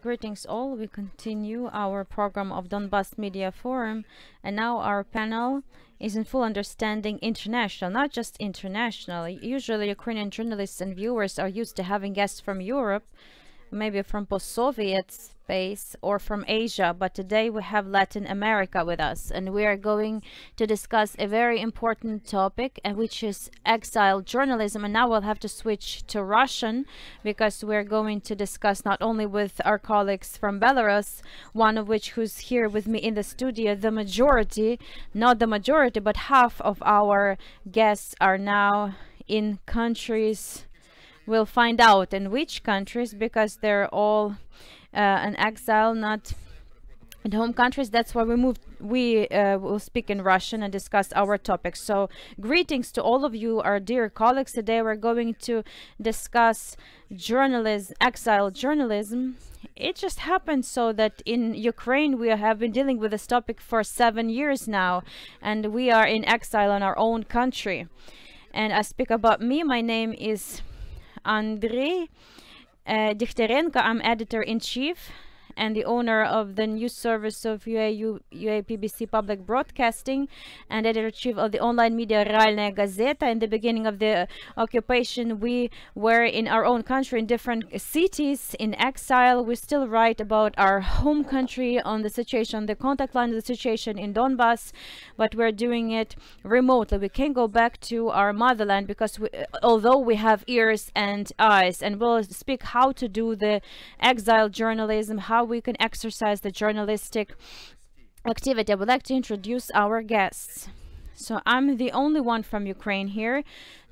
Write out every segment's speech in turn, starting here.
Greetings all. We continue our program of Donbas Media Forum, and now our panel is in full understanding international, not just international. Usually Ukrainian journalists and viewers are used to having guests from Europe, maybe from post-Soviet space or from Asia, but today we have Latin America with us, and we are going to discuss a very important topic, which is exile journalism. And now we'll have to switch to Russian because we're going to discuss not only with our colleagues from Belarus, one of which who's here with me in the studio. The majority, not the majority, but half of our guests are now in countries. We'll find out in which countries, because they're all in exile, not in home countries. That's why we will speak in Russian and discuss our topics. So greetings to all of you, our dear colleagues. Today we're going to discuss journalism, exile journalism. It just happened so that in Ukraine we have been dealing with this topic for 7 years now, and we are in exile in our own country. And I speak about me. My name is Andrei Dikhtarenko. I'm editor-in-chief and the owner of the news service of UAPBC Public Broadcasting, and editor-in-chief of the online media Realnaya Gazeta. In the beginning of the occupation, we were in our own country, in different cities, in exile. We still write about our home country, on the situation, the contact line of the situation in Donbas, but we're doing it remotely. We can't go back to our motherland because although we have ears and eyes, and we'll speak how to do the exile journalism, how we can exercise the journalistic activity. I would like to introduce our guests. So I'm the only one from Ukraine here.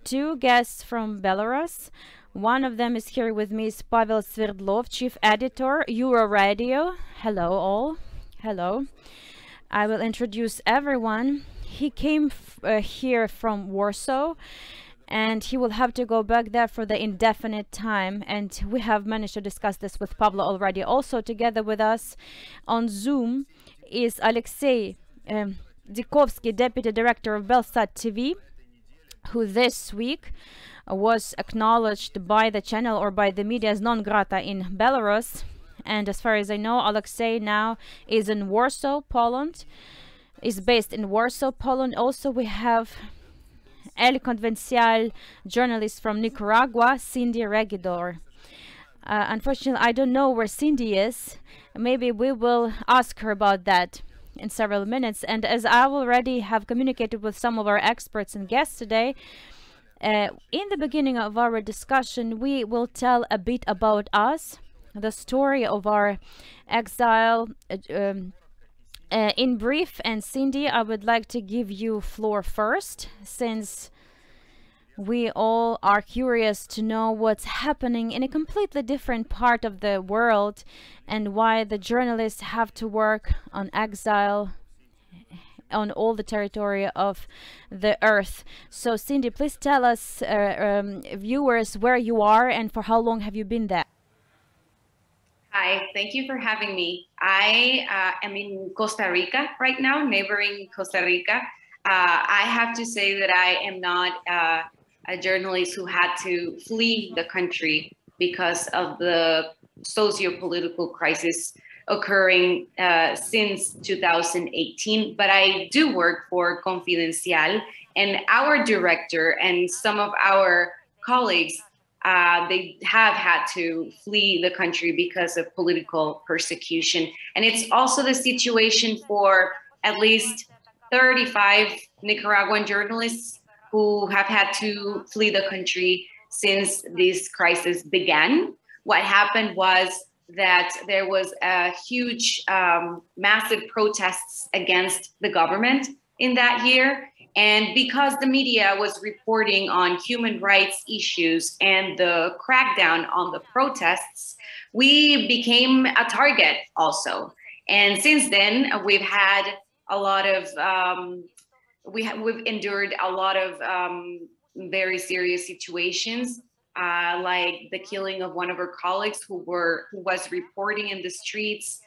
Two guests from Belarus. One of them is here with me, is Pavel Sverdlov, chief editor, Euro Radio. Hello all. Hello. I will introduce everyone. He came here from Warsaw, and he will have to go back there for the indefinite time, and we have managed to discuss this with Pablo already. Also together with us on Zoom is Alexei Dikovsky, deputy director of Belsat TV, who this week was acknowledged by the channel or by the media as non grata in Belarus. And as far as I know, Alexei now is in Warsaw, Poland, is based in Warsaw, Poland. Also we have El Convencial journalist from Nicaragua, Cindy Regidor. Unfortunately, I don't know where Cindy is. Maybe we will ask her about that in several minutes. And as I already have communicated with some of our experts and guests today, in the beginning of our discussion, we will tell a bit about us, the story of our exile, in brief. And Cindy, I would like to give you floor first, since we all are curious to know what's happening in a completely different part of the world and why the journalists have to work on exile on all the territory of the earth. So Cindy, please tell us, viewers, where you are and for how long have you been there? Hi, thank you for having me. I am in Costa Rica right now, neighboring Costa Rica. I have to say that I am not a journalist who had to flee the country because of the socio-political crisis occurring since 2018, but I do work for Confidencial, and our director and some of our colleagues, they have had to flee the country because of political persecution. And it's also the situation for at least 35 Nicaraguan journalists who have had to flee the country since this crisis began. What happened was that there was a huge, massive protests against the government in that year. And because the media was reporting on human rights issues and the crackdown on the protests, we became a target also. And since then, we've had a lot of, we've endured a lot of very serious situations, like the killing of one of our colleagues who was reporting in the streets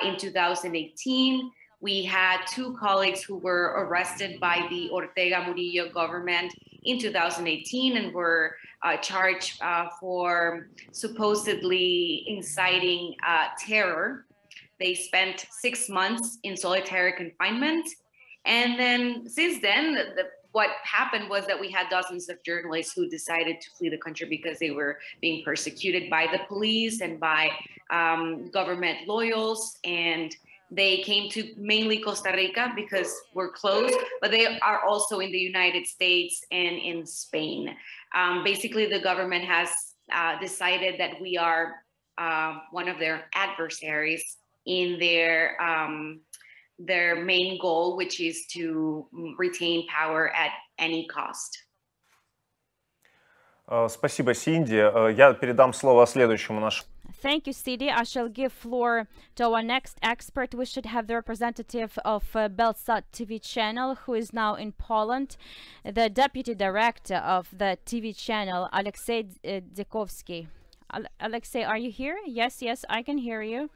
in 2018. We had two colleagues who were arrested by the Ortega Murillo government in 2018 and were charged for supposedly inciting terror. They spent 6 months in solitary confinement. And then since then, what happened was that we had dozens of journalists who decided to flee the country because they were being persecuted by the police and by government loyals. And they came to mainly Costa Rica because we're close, but they are also in the United States and in Spain. Basically, the government has decided that we are one of their adversaries in their main goal, which is to retain power at any cost. Спасибо, Синди. Я передам слово следующему нашему. Thank you, Sidi. I shall give floor to our next expert. We should have the representative of Belsat TV channel, who is now in Poland, the deputy director of the TV channel, Alexei Dzikovsky. Alexei, are you here? Yes, I can hear you.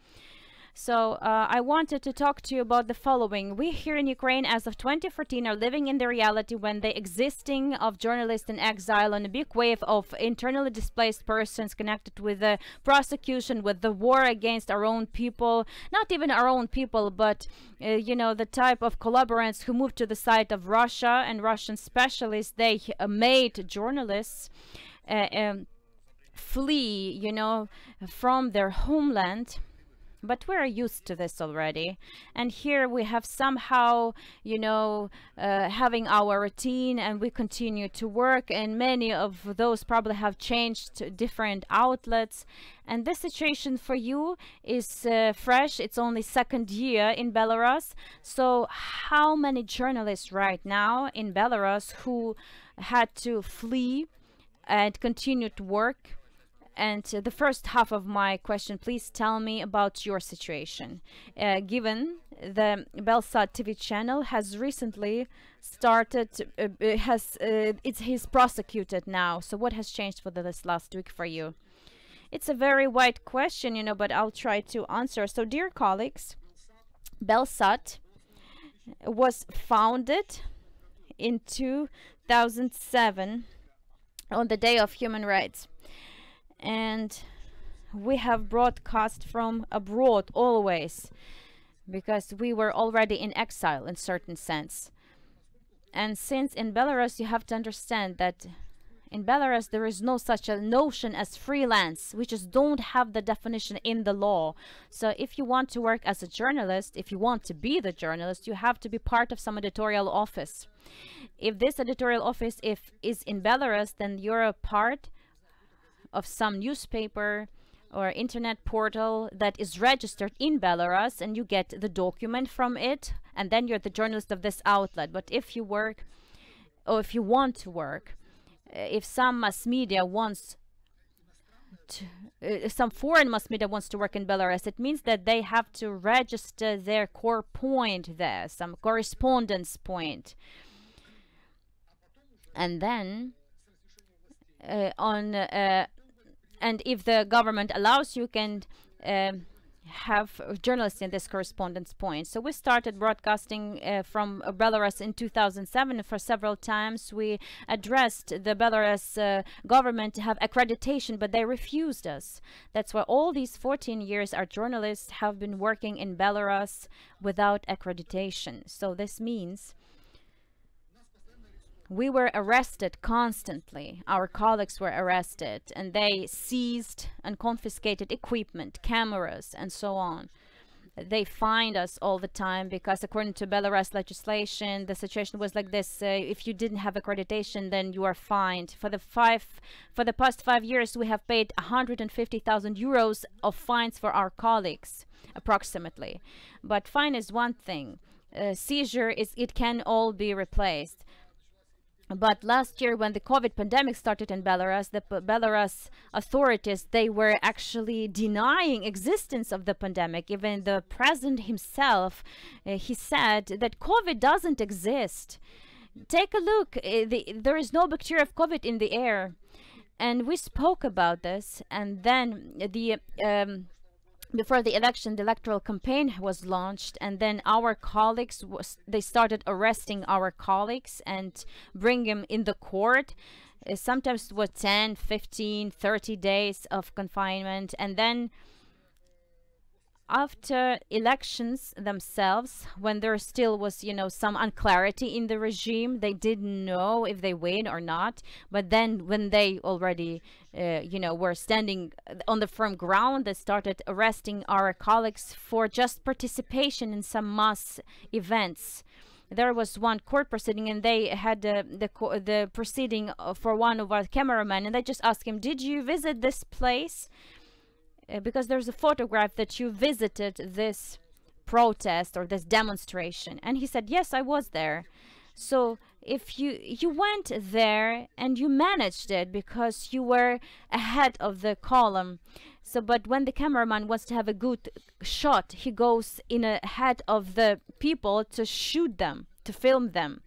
So I wanted to talk to you about the following. We here in Ukraine as of 2014 are living in the reality when the existing of journalists in exile and a big wave of internally displaced persons connected with the prosecution, with the war against our own people, not even our own people, but you know, the type of collaborators who moved to the side of Russia and Russian specialists. They made journalists flee, you know, from their homeland. But we're used to this already, and here we have somehow, you know, having our routine, and we continue to work, and many of those probably have changed to different outlets. And this situation for you is fresh. It's only second year in Belarus. So how many journalists right now in Belarus who had to flee and continue to work? And the first half of my question, please tell me about your situation. Given the Belsat TV channel has recently started, he's prosecuted now. So what has changed for this last week for you? It's a very wide question, you know, but I'll try to answer. So, dear colleagues, Belsat was founded in 2007 on the Day of Human Rights. And we have broadcast from abroad always, because we were already in exile in certain sense. And since in Belarus, you have to understand that in Belarus there is no such a notion as freelance. We just don't have the definition in the law. So if you want to work as a journalist, if you want to be the journalist, you have to be part of some editorial office. If this editorial office is in Belarus, then you're a part of some newspaper or internet portal that is registered in Belarus, and you get the document from it, and then you're the journalist of this outlet. But if you work, or if you want to work, if some mass media wants to, some foreign mass media wants to work in Belarus, it means that they have to register their core point there, some correspondence point. And then and if the government allows, you can have journalists in this correspondence point. So we started broadcasting from Belarus in 2007. For several times we addressed the Belarus government to have accreditation, but they refused us. That's why all these 14 years our journalists have been working in Belarus without accreditation. So this means we were arrested constantly. Our colleagues were arrested, and they seized and confiscated equipment, cameras, and so on. They fined us all the time because according to Belarus legislation, the situation was like this. If you didn't have accreditation, then you are fined. For the past 5 years, we have paid 150,000 euros of fines for our colleagues, approximately. But fine is one thing. Seizure it can all be replaced. But last year, when the COVID pandemic started in Belarus, the Belarus authorities, they were actually denying existence of the pandemic. Even the president himself, he said that COVID doesn't exist. Take a look. There is no bacteria of COVID in the air. And we spoke about this. And then the before the election, the electoral campaign was launched, and then our colleagues they started arresting our colleagues and bring them in the court. Sometimes it was 10, 15, 30 days of confinement, and then after elections themselves, when there still was, you know, some unclarity in the regime, they didn't know if they win or not. But then when they already, you know, were standing on the firm ground, they started arresting our colleagues for just participation in some mass events. There was one court proceeding, and they had the proceeding for one of our cameramen, and they just asked him, "Did you visit this place?" Because there's a photograph that you visited this protest or this demonstration, and he said, "Yes, I was there." So if you went there and you managed it because you were ahead of the column. So but when the cameraman wants to have a good shot, he goes in ahead of the people to shoot them, to film them.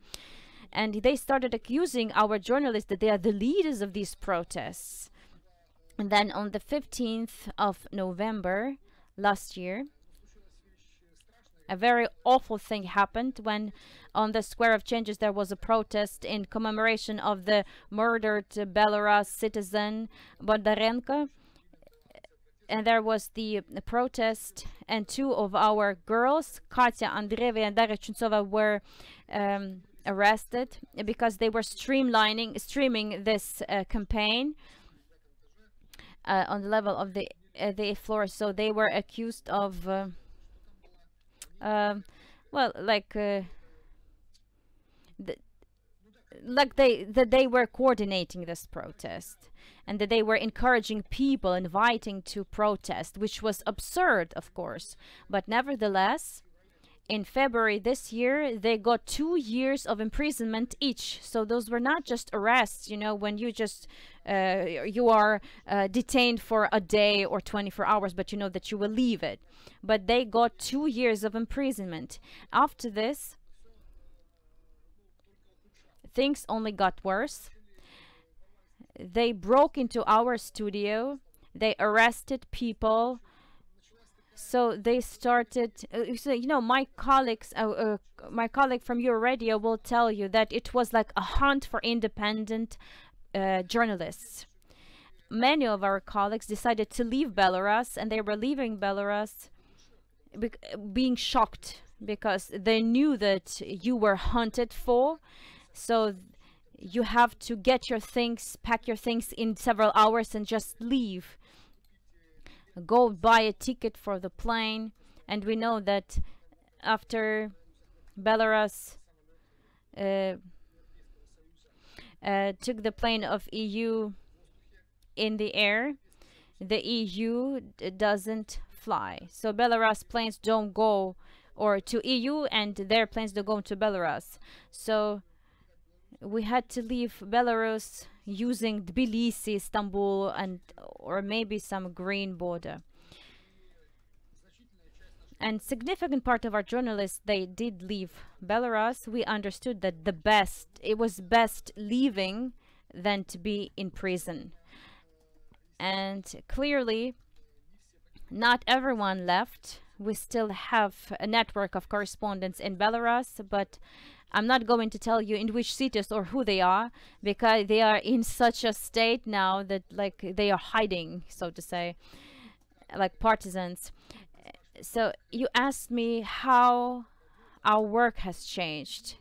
And they started accusing our journalists that they are the leaders of these protests. And then on the 15th of November last year, a very awful thing happened when on the Square of Changes there was a protest in commemoration of the murdered Belarus citizen Bondarenko. And there was the protest, and two of our girls, Katya Andreeva and Daria Chuntsova, were arrested because they were streaming this campaign on the level of the floor. So they were accused of well, like that they were coordinating this protest, and that they were encouraging people, inviting to protest, which was absurd, of course. But nevertheless, in February this year, they got 2 years of imprisonment each. So those were not just arrests, you know, when you just you are detained for a day or 24 hours, but you know that you will leave it. But they got 2 years of imprisonment. After this, things only got worse. They broke into our studio. They arrested people. So they started, so, you know, my colleague from your radio will tell you that it was like a hunt for independent journalists. Many of our colleagues decided to leave Belarus, and they were leaving Belarus being shocked because they knew that you were hunted for. So you have to get your things, pack your things in several hours and just leave. Go buy a ticket for the plane. And we know that after Belarus took the plane of EU in the air, the EU doesn't fly. So Belarus planes don't go or to EU, and their planes don't go to Belarus. So we had to leave Belarus using Tbilisi, Istanbul, and or maybe some green border. And significant part of our journalists, they did leave Belarus. We understood that it was best leaving than to be in prison. And clearly, not everyone left. We still have a network of correspondents in Belarus, but I'm not going to tell you in which cities or who they are, because they are in such a state now that like they are hiding, so to say, like partisans. So you asked me how our work has changed.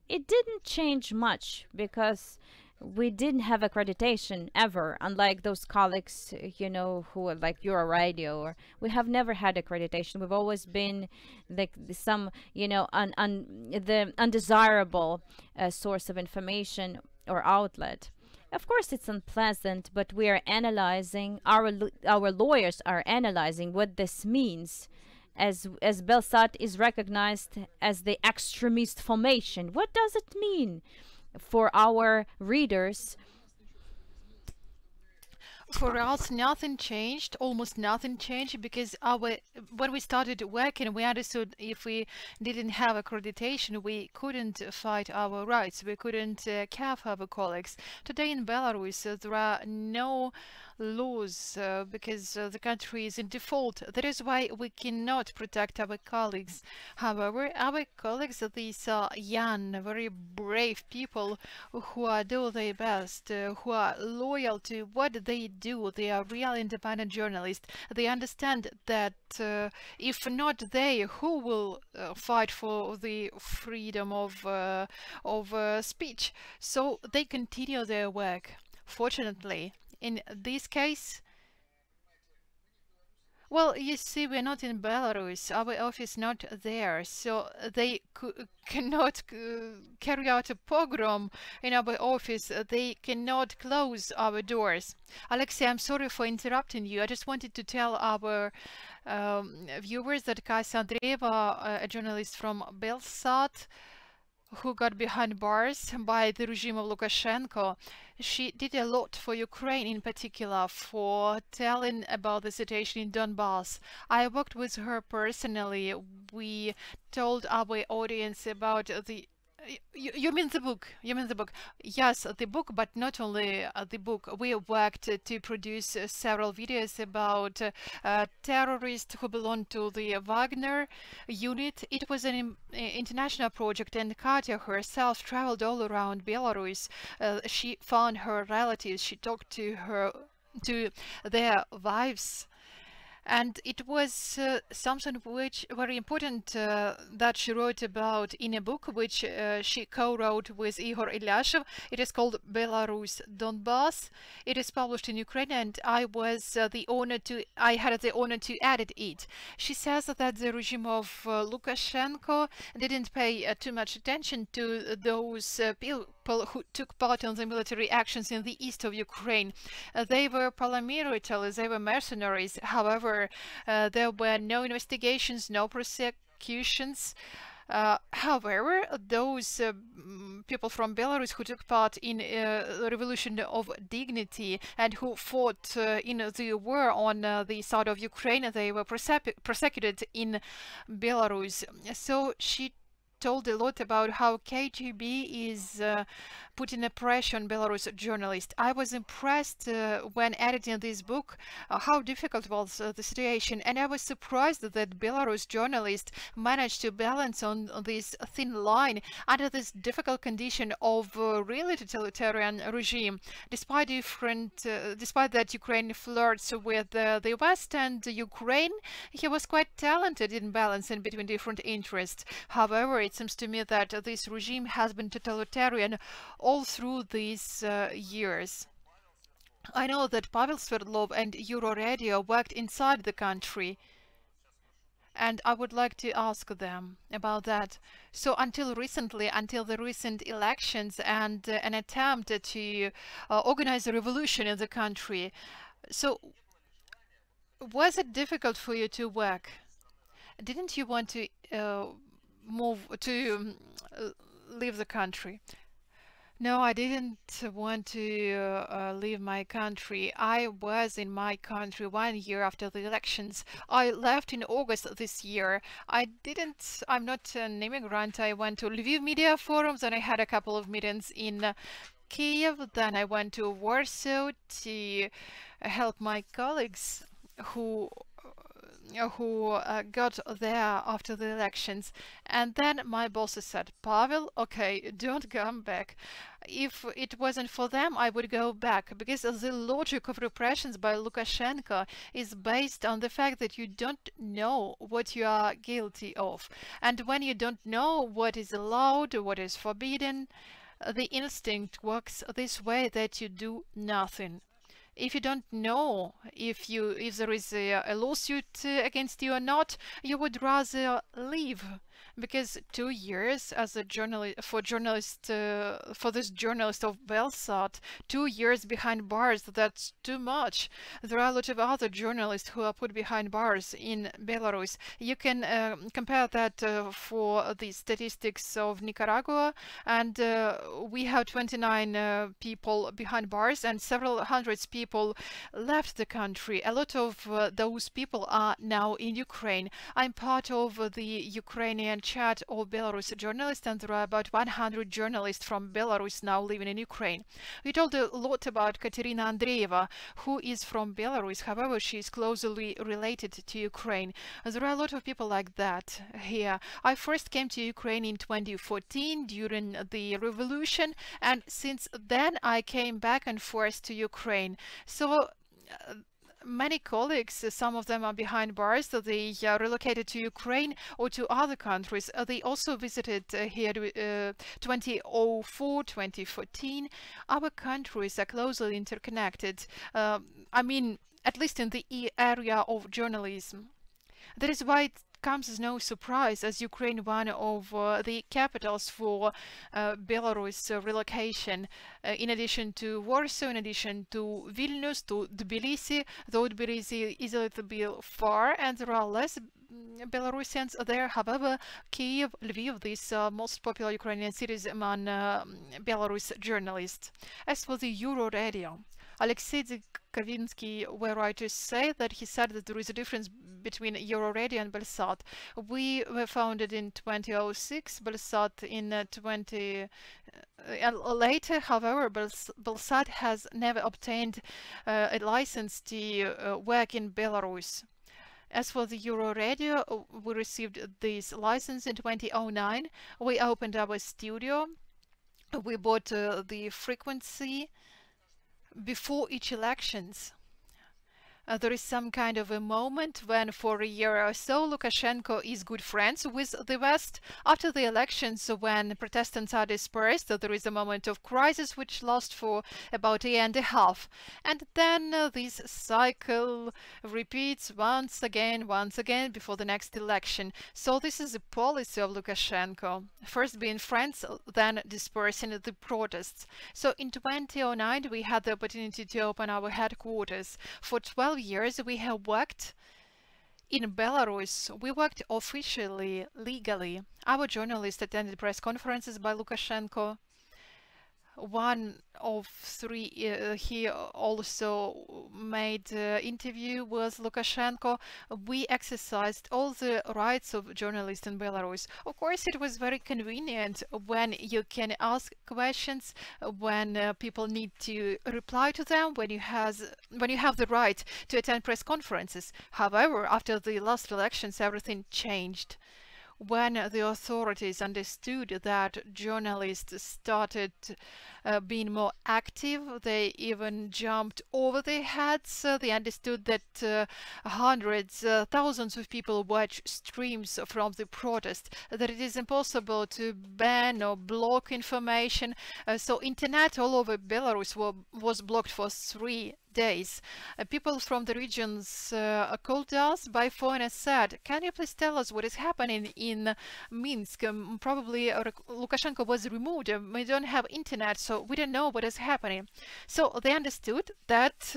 It didn't change much because we didn't have accreditation ever, unlike those colleagues, you know, who are like your radio, or we have never had accreditation. We've always been like some, you know, the undesirable source of information or outlet. Of course, it's unpleasant, but we are analyzing, our lawyers are analyzing what this means. As Belsat is recognized as the extremist formation. What does it mean for our readers? For us, nothing changed, almost nothing changed, because when we started working, we understood if we didn't have accreditation, we couldn't fight our rights, we couldn't care for our colleagues. Today in Belarus, there are no laws because the country is in default. That is why we cannot protect our colleagues. However, our colleagues, these are young, very brave people who are doing their best, who are loyal to what they do. They are real independent journalists. They understand that if not they, who will fight for the freedom of speech? So they continue their work. Fortunately, in this case, well, you see, we're not in Belarus. Our office not there, so they cannot carry out a pogrom in our office. They cannot close our doors. Alexei, I'm sorry for interrupting you. I just wanted to tell our viewers that Kasia Andreeva, a journalist from Belsat, who got behind bars by the regime of Lukashenko, she did a lot for Ukraine, in particular for telling about the situation in Donbass. I worked with her personally. We told our audience about the you mean the book? You mean the book? Yes, the book, but not only the book. We worked to produce several videos about terrorists who belong to the Wagner unit. It was an international project, and Katya herself traveled all around Belarus. She found her relatives. She talked to their wives. And it was something which very important that she wrote about in a book which she co-wrote with Igor Ilyashev. It is called Belarus Donbass. It is published in Ukraine, and I had the honor to edit it. She says that the regime of Lukashenko didn't pay too much attention to those people who took part in the military actions in the east of Ukraine. They were paramilitaries, they were mercenaries. However, there were no investigations, no prosecutions. However, those people from Belarus who took part in the revolution of dignity and who fought in the war on the side of Ukraine, they were prosecuted in Belarus. So she told a lot about how KGB is putting a pressure on Belarus journalists. I was impressed when editing this book how difficult was the situation, and I was surprised that Belarus journalists managed to balance on this thin line under this difficult condition of really totalitarian regime. Despite that Ukraine flirts with the West and Ukraine, he was quite talented in balancing between different interests. However, it seems to me that this regime has been totalitarian all through these years. I know that Pavel Sverdlov and Euro Radio worked inside the country, and I would like to ask them about that. So until recently, until the recent elections and an attempt to organize a revolution in the country, so was it difficult for you to work? Didn't you want to leave the country? No, I didn't want to leave my country. I was in my country 1 year after the elections. I left in August this year. I'm not an immigrant. I went to Lviv Media Forums and I had a couple of meetings in Kiev. Then I went to Warsaw to help my colleagues who got there after the elections. And then my bosses said, Pavel, okay, don't come back. If it wasn't for them, I would go back, because the logic of repressions by Lukashenko is based on the fact that you don't know what you are guilty of. And when you don't know what is allowed, what is forbidden, the instinct works this way, that you do nothing. If you don't know if there is a lawsuit against you or not, you would rather leave, because 2 years as a journalist for this journalist of Belsat, 2 years behind bars, that's too much. There are a lot of other journalists who are put behind bars in Belarus. You can compare that for the statistics of Nicaragua, and we have 29 people behind bars, and several hundreds people left the country. A lot of those people are now in Ukraine. I'm part of the Ukrainian chat of Belarus journalists, and there are about 100 journalists from Belarus now living in Ukraine. We told a lot about Katerina Andreeva, who is from Belarus. However, she is closely related to Ukraine. There are a lot of people like that here. I first came to Ukraine in 2014 during the revolution, and since then I came back and forth to Ukraine. So many colleagues, some of them are behind bars, so they relocated to Ukraine or to other countries. They also visited here 2004, 2014. Our countries are closely interconnected. I mean, at least in the area of journalism. That is why it comes as no surprise as Ukraine one of the capitals for Belarus relocation. In addition to Warsaw, in addition to Vilnius, to Tbilisi, though Tbilisi is a little bit far and there are less Belarusians there. However, Kiev, Lviv, these most popular Ukrainian cities among Belarus journalists. As for the Euro Radio, Alexei Kavinsky were writers say that he said that there is a difference between Euroradio and Belsat. We were founded in 2006, Belsat in later. However, Belsat has never obtained a license to work in Belarus. As for the Euroradio, we received this license in 2009. We opened our studio. We bought the frequency before each elections. There is some kind of a moment when for a year or so Lukashenko is good friends with the West. After the elections, when Protestants are dispersed, there is a moment of crisis which lasts for about a year and a half. And then this cycle repeats once again before the next election. So this is the policy of Lukashenko. First being friends, then dispersing the protests. So in 2009 we had the opportunity to open our headquarters. For 12 years we have worked in Belarus. We worked officially, legally. Our journalists attended press conferences by Lukashenko. One of three, he also made interview with Lukashenko. We exercised all the rights of journalists in Belarus. Of course, it was very convenient when you can ask questions, when people need to reply to them, when you have the right to attend press conferences. However, after the last elections, everything changed. When the authorities understood that journalists started being more active, they even jumped over their heads. They understood that hundreds, thousands of people watch streams from the protest, that it is impossible to ban or block information. So internet all over Belarus was blocked for 3 days. People from the regions called us by phone and said, "Can you please tell us what is happening in Minsk? Probably Lukashenko was removed. We don't have internet, so we don't know what is happening." So they understood that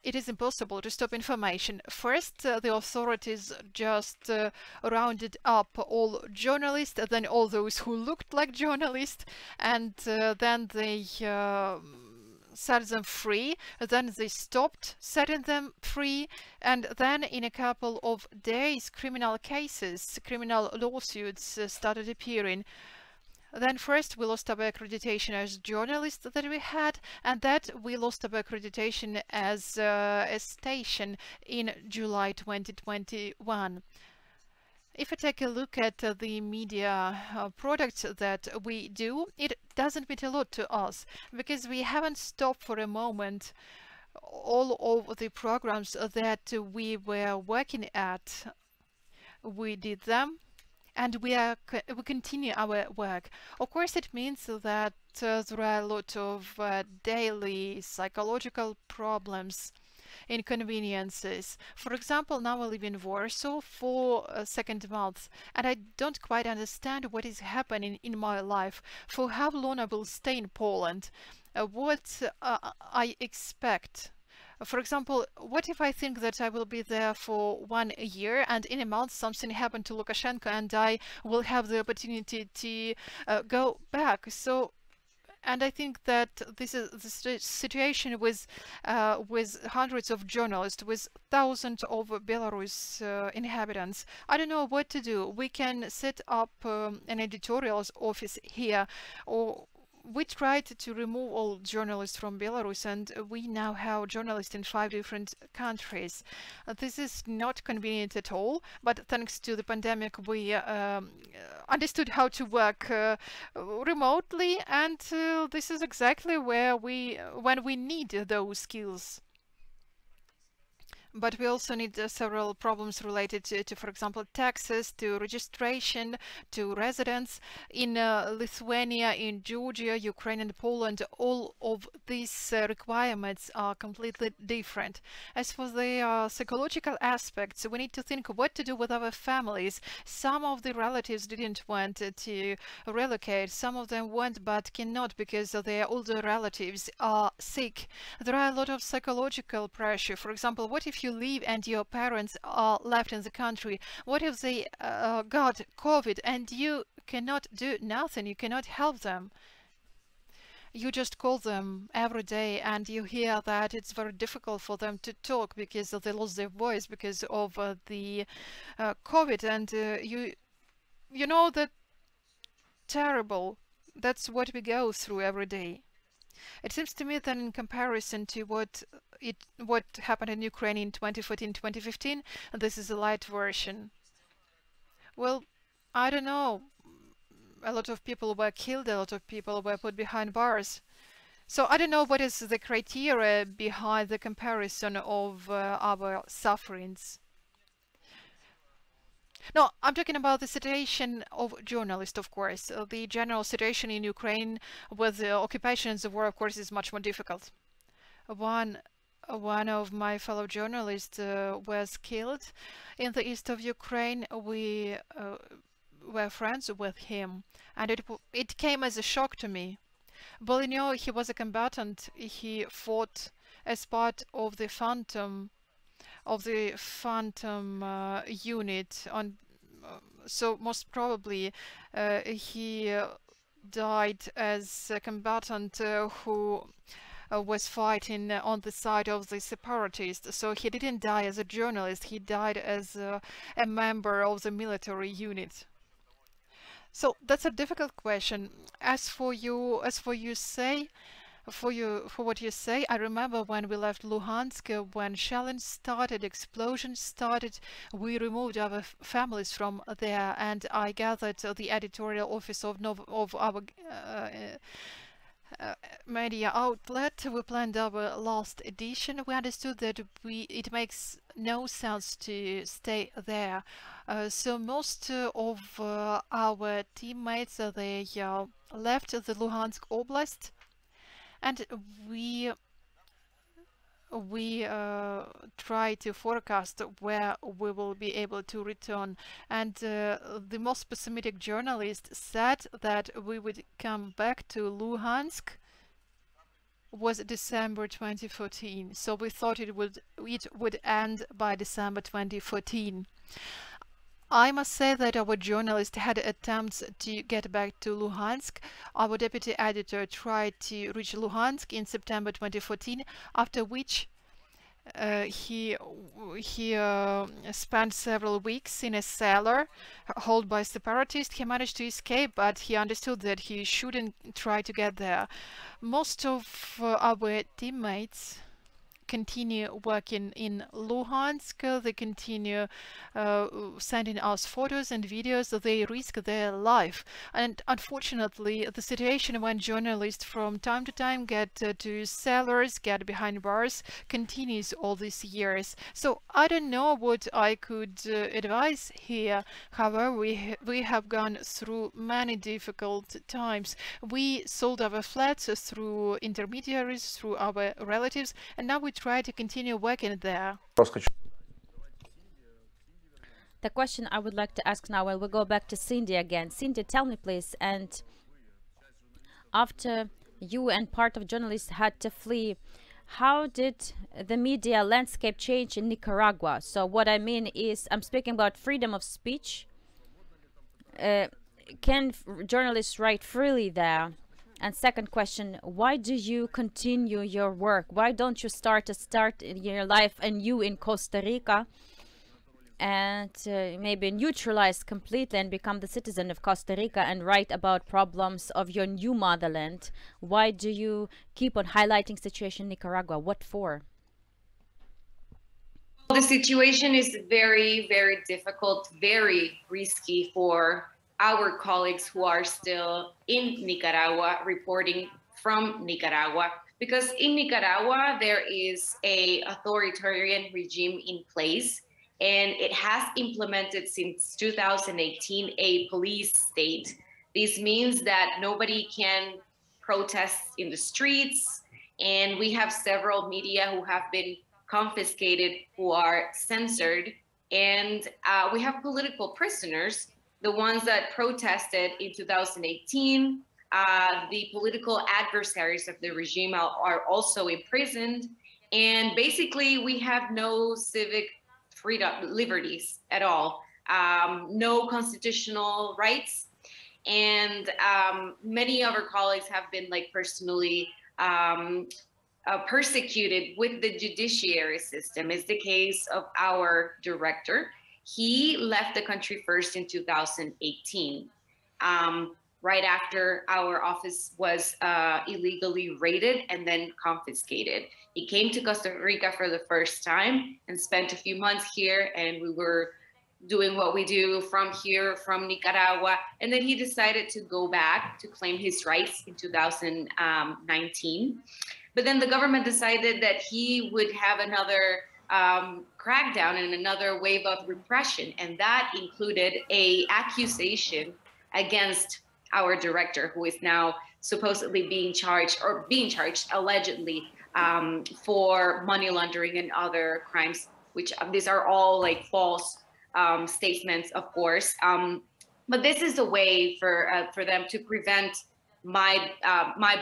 it is impossible to stop information. First, the authorities just rounded up all journalists, then all those who looked like journalists, and then they set them free. Then they stopped setting them free, and then in a couple of days criminal cases, criminal lawsuits started appearing. Then first we lost our accreditation as journalists that we had, and that we lost our accreditation as a station in July 2021. If I take a look at the media products that we do, it doesn't mean a lot to us because we haven't stopped for a moment all of the programs that we were working at. We did them and we continue our work. Of course, it means that there are a lot of daily psychological problems, inconveniences. For example, now I live in Warsaw for a second month, and I don't quite understand what is happening in my life, for how long I will stay in Poland, what I expect. For example, what if I think that I will be there for 1 year and in a month something happened to Lukashenko and I will have the opportunity to go back? So And I think that this is the situation with hundreds of journalists, with thousands of Belarus inhabitants. I don't know what to do. We can set up an editorial office here, or we tried to remove all journalists from Belarus, and we now have journalists in 5 different countries. This is not convenient at all, but thanks to the pandemic, we understood how to work remotely, and this is exactly where when we need those skills. But we also need several problems related to, for example, taxes, to registration, to residence. In Lithuania, in Georgia, Ukraine and Poland, all of these requirements are completely different. As for the psychological aspects, we need to think what to do with our families. Some of the relatives didn't want to relocate. Some of them went but cannot because their older relatives are sick. There are a lot of psychological pressure. For example, what if you leave and your parents are left in the country? What if they got COVID and you cannot do nothing? You cannot help them. You just call them every day and you hear that it's very difficult for them to talk because they lost their voice because of the COVID, and you know that terrible. That's what we go through every day. It seems to me that in comparison to what happened in Ukraine in 2014-2015, this is a light version. Well, I don't know. A lot of people were killed, a lot of people were put behind bars. So I don't know what is the criteria behind the comparison of our sufferings. No, I'm talking about the situation of journalists, of course. The general situation in Ukraine with the occupation and the war, of course, is much more difficult. One of my fellow journalists was killed in the east of Ukraine. We were friends with him, and it came as a shock to me. Well, you know, he was a combatant. He fought as part of the Phantom unit on, so most probably he died as a combatant who was fighting on the side of the separatists. So he didn't die as a journalist, he died as a member of the military unit. So that's a difficult question. As for what you say, I remember when we left Luhansk, when shelling started, explosions started, we removed our families from there, and I gathered the editorial office of our media outlet. We planned our last edition. We understood that it makes no sense to stay there. So most of our teammates, they left the Luhansk Oblast, and we try to forecast where we will be able to return. And the most pessimistic journalist said that we would come back to Luhansk was December 2014. So we thought it would end by December 2014. I must say that our journalist had attempts to get back to Luhansk. Our deputy editor tried to reach Luhansk in September 2014, after which he spent several weeks in a cellar held by separatists. He managed to escape, but he understood that he shouldn't try to get there. Most of our teammates continue working in Luhansk. They continue sending us photos and videos. They risk their life, and unfortunately the situation when journalists from time to time get to cellars, get behind bars, continues all these years. So I don't know what I could advise here. However, we have gone through many difficult times. We sold our flats through intermediaries, through our relatives, and now we try to continue working there. The question I would like to ask now, and we'll go back to Cindy again. Cindy, tell me please, and after you and part of journalists had to flee, how did the media landscape change in Nicaragua? So what I mean is, I'm speaking about freedom of speech. Can journalists write freely there? And second question, why do you continue your work? Why don't you start your life anew in Costa Rica and maybe neutralize completely and become the citizen of Costa Rica and write about problems of your new motherland? Why do you keep on highlighting situation in Nicaragua? What for? The situation is very, very difficult, very risky for our colleagues who are still in Nicaragua, reporting from Nicaragua, because in Nicaragua there is a authoritarian regime in place, and it has implemented since 2018 a police state. This means that nobody can protest in the streets, and we have several media who have been confiscated, who are censored, and we have political prisoners, the ones that protested in 2018. The political adversaries of the regime are also imprisoned, and basically we have no civic freedom, liberties at all, no constitutional rights, and many of our colleagues have been personally persecuted with the judiciary system. Is the case of our director. He left the country first in 2018, right after our office was illegally raided and then confiscated. He came to Costa Rica for the first time and spent a few months here, and we were doing what we do from here, from Nicaragua. And then he decided to go back to claim his rights in 2019. But then the government decided that he would have another crackdown and another wave of repression. And that included an accusation against our director, who is now supposedly being charged allegedly for money laundering and other crimes, which these are all false statements, of course. But this is a way for them to prevent my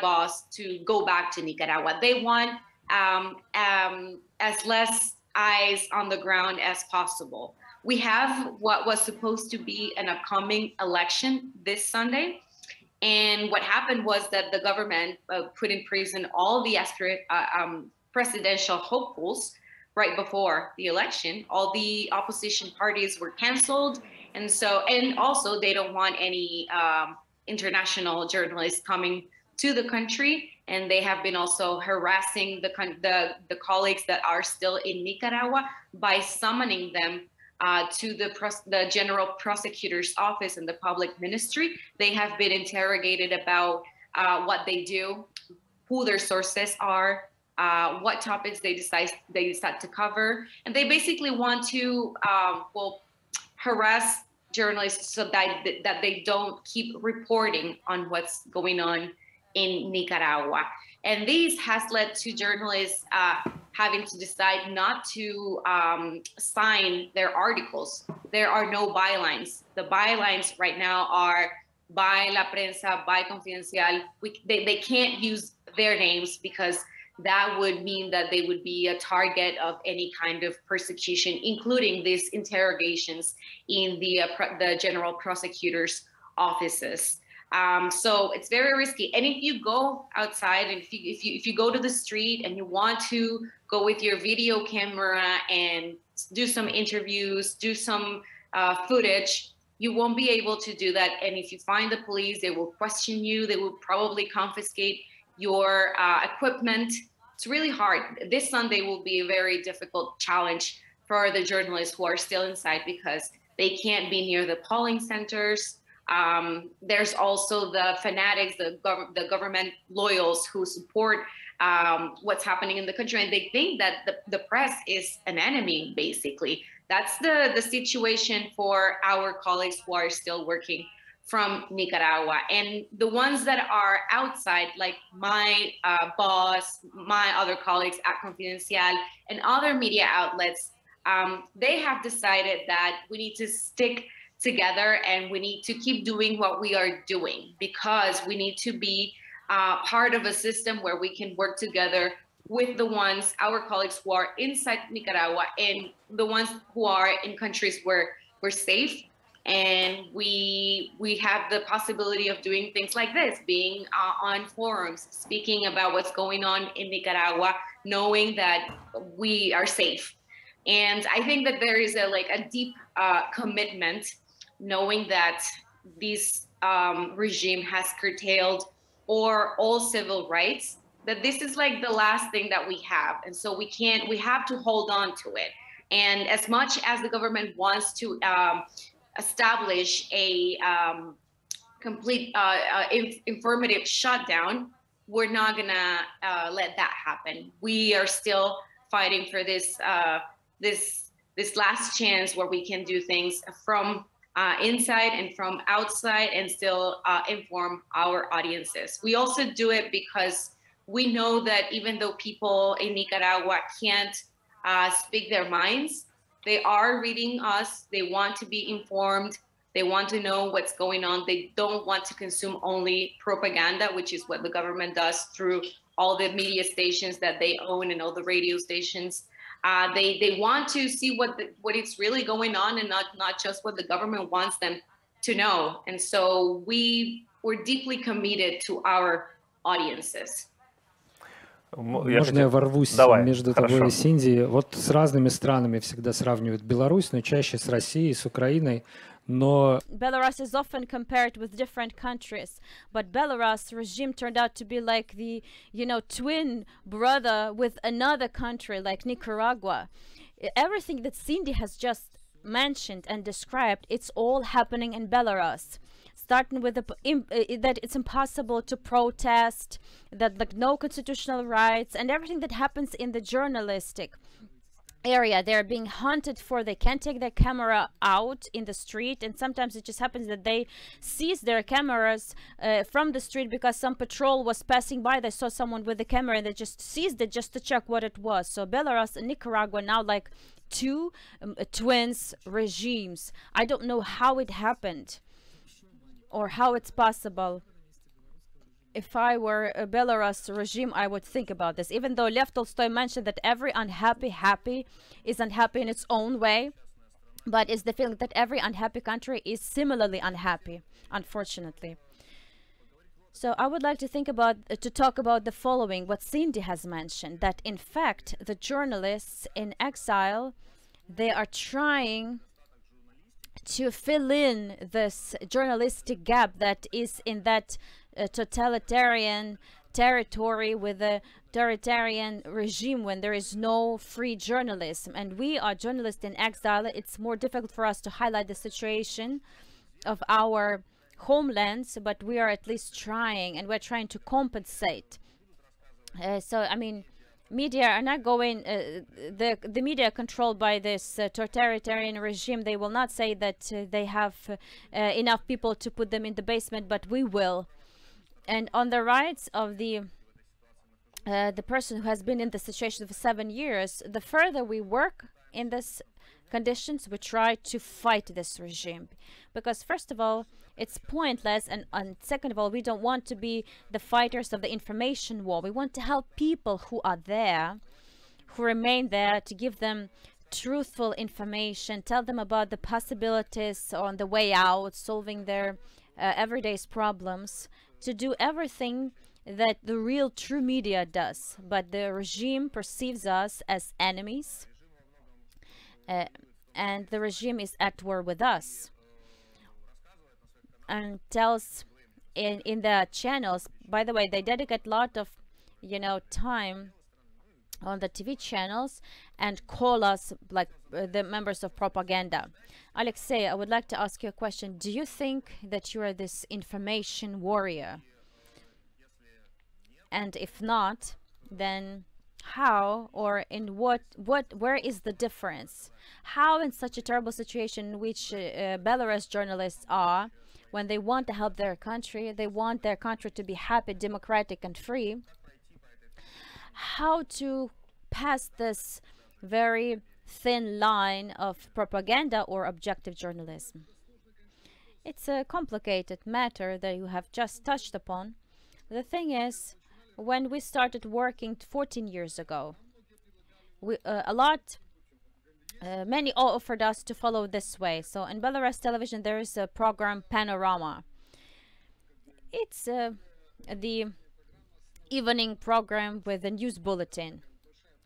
boss to go back to Nicaragua. They want as less eyes on the ground as possible. We have what was supposed to be an upcoming election this Sunday. And what happened was that the government put in prison all the presidential hopefuls right before the election. All the opposition parties were canceled. And also they don't want any international journalists coming to the country. And they have been also harassing the colleagues that are still in Nicaragua by summoning them to the general prosecutor's office and the public ministry. They have been interrogated about what they do, who their sources are, what topics they decide to cover, and they basically want to harass journalists so that they don't keep reporting on what's going on in Nicaragua. And this has led to journalists having to decide not to sign their articles. There are no bylines. The bylines right now are by La Prensa, by Confidencial. They can't use their names because that would mean that they would be a target of any kind of persecution, including these interrogations in the general prosecutor's offices. So it's very risky. And if you go outside and if you go to the street and you want to go with your video camera and do some interviews, do some footage, you won't be able to do that. And if you find the police, they will question you. They will probably confiscate your equipment. It's really hard. This Sunday will be a very difficult challenge for the journalists who are still inside because they can't be near the polling centers. There's also the fanatics, the government loyals who support what's happening in the country, and they think that the press is an enemy, basically. That's the situation for our colleagues who are still working from Nicaragua. And the ones that are outside, like my boss, my other colleagues at Confidencial, and other media outlets, they have decided that we need to stick together and we need to keep doing what we are doing because we need to be part of a system where we can work together with the ones, our colleagues who are inside Nicaragua and the ones who are in countries where we're safe, And we have the possibility of doing things like this, being on forums, speaking about what's going on in Nicaragua, knowing that we are safe. And I think that there is a deep commitment, knowing that this regime has curtailed all civil rights, that this is like the last thing that we have. And so we have to hold on to it. And as much as the government wants to establish a complete informative shutdown, we're not gonna let that happen. We are still fighting for this last chance where we can do things from inside and from outside and still inform our audiences. We also do it because we know that even though people in Nicaragua can't speak their minds, they are reading us. They want to be informed. They want to know what's going on. They don't want to consume only propaganda, which is what the government does through all the media stations that they own and all the radio stations. They want to see what is really going on, and not just what the government wants them to know. And so we're deeply committed to our audiences. Можно я ворвусь между тобой и Синди? Вот с разными странами всегда сравнивают Беларусь, но чаще с Россией, с Украиной. Но Belarus is often compared with different countries, but Belarus regime turned out to be like the, twin brother with another country like Nicaragua. Everything that Cindy has just mentioned and described, it's all happening in Belarus. Starting with that it's impossible to protest, that no constitutional rights, and everything that happens in the journalistic area, they're being hunted for. They can't take their camera out in the street, and sometimes it just happens that they seize their cameras from the street because some patrol was passing by. They saw someone with the camera and they just seized it just to check what it was. So Belarus and Nicaragua now like two twins regimes. I don't know how it happened or how it's possible. If I were a Belarus regime, I would think about this. Even though Lev Tolstoy mentioned that every happy is unhappy in its own way, but it's the feeling that every unhappy country is similarly unhappy, unfortunately. So I would like to talk about the following, what Cindy has mentioned, that in fact the journalists in exile, they are trying to fill in this journalistic gap that is in that totalitarian territory with a authoritarian regime when there is no free journalism. And we are journalists in exile. It's more difficult for us to highlight the situation of our homelands, but we are at least trying, and we're trying to compensate. So I mean, media are not going, the media controlled by this totalitarian regime, they will not say that they have enough people to put them in the basement, but we will. And on the rights of the person who has been in the situation for 7 years, the further we work in this conditions, we try to fight this regime, because first of all, it's pointless, and second of all, we don't want to be the fighters of the information war. We want to help people who are there, who remain there, to give them truthful information, tell them about the possibilities on the way out, solving their everyday problems, to do everything that the real true media does. But the regime perceives us as enemies, and the regime is at war with us, and tells in the channels, by the way, they dedicate a lot of time on the TV channels and call us like the members of propaganda. Alexei, I would like to ask you a question. Do you think that you are this information warrior? And if not, then how, or in where is the difference? How, in such a terrible situation in which Belarus journalists are, when they want to help their country, they want their country to be happy, democratic, and free, how to pass this very thin line of propaganda or objective journalism? It's a complicated matter that you have just touched upon. The thing is, when we started working 14 years ago, a lot many offered us to follow this way. So in Belarus television there is a program Panorama. It's the evening program with a news bulletin.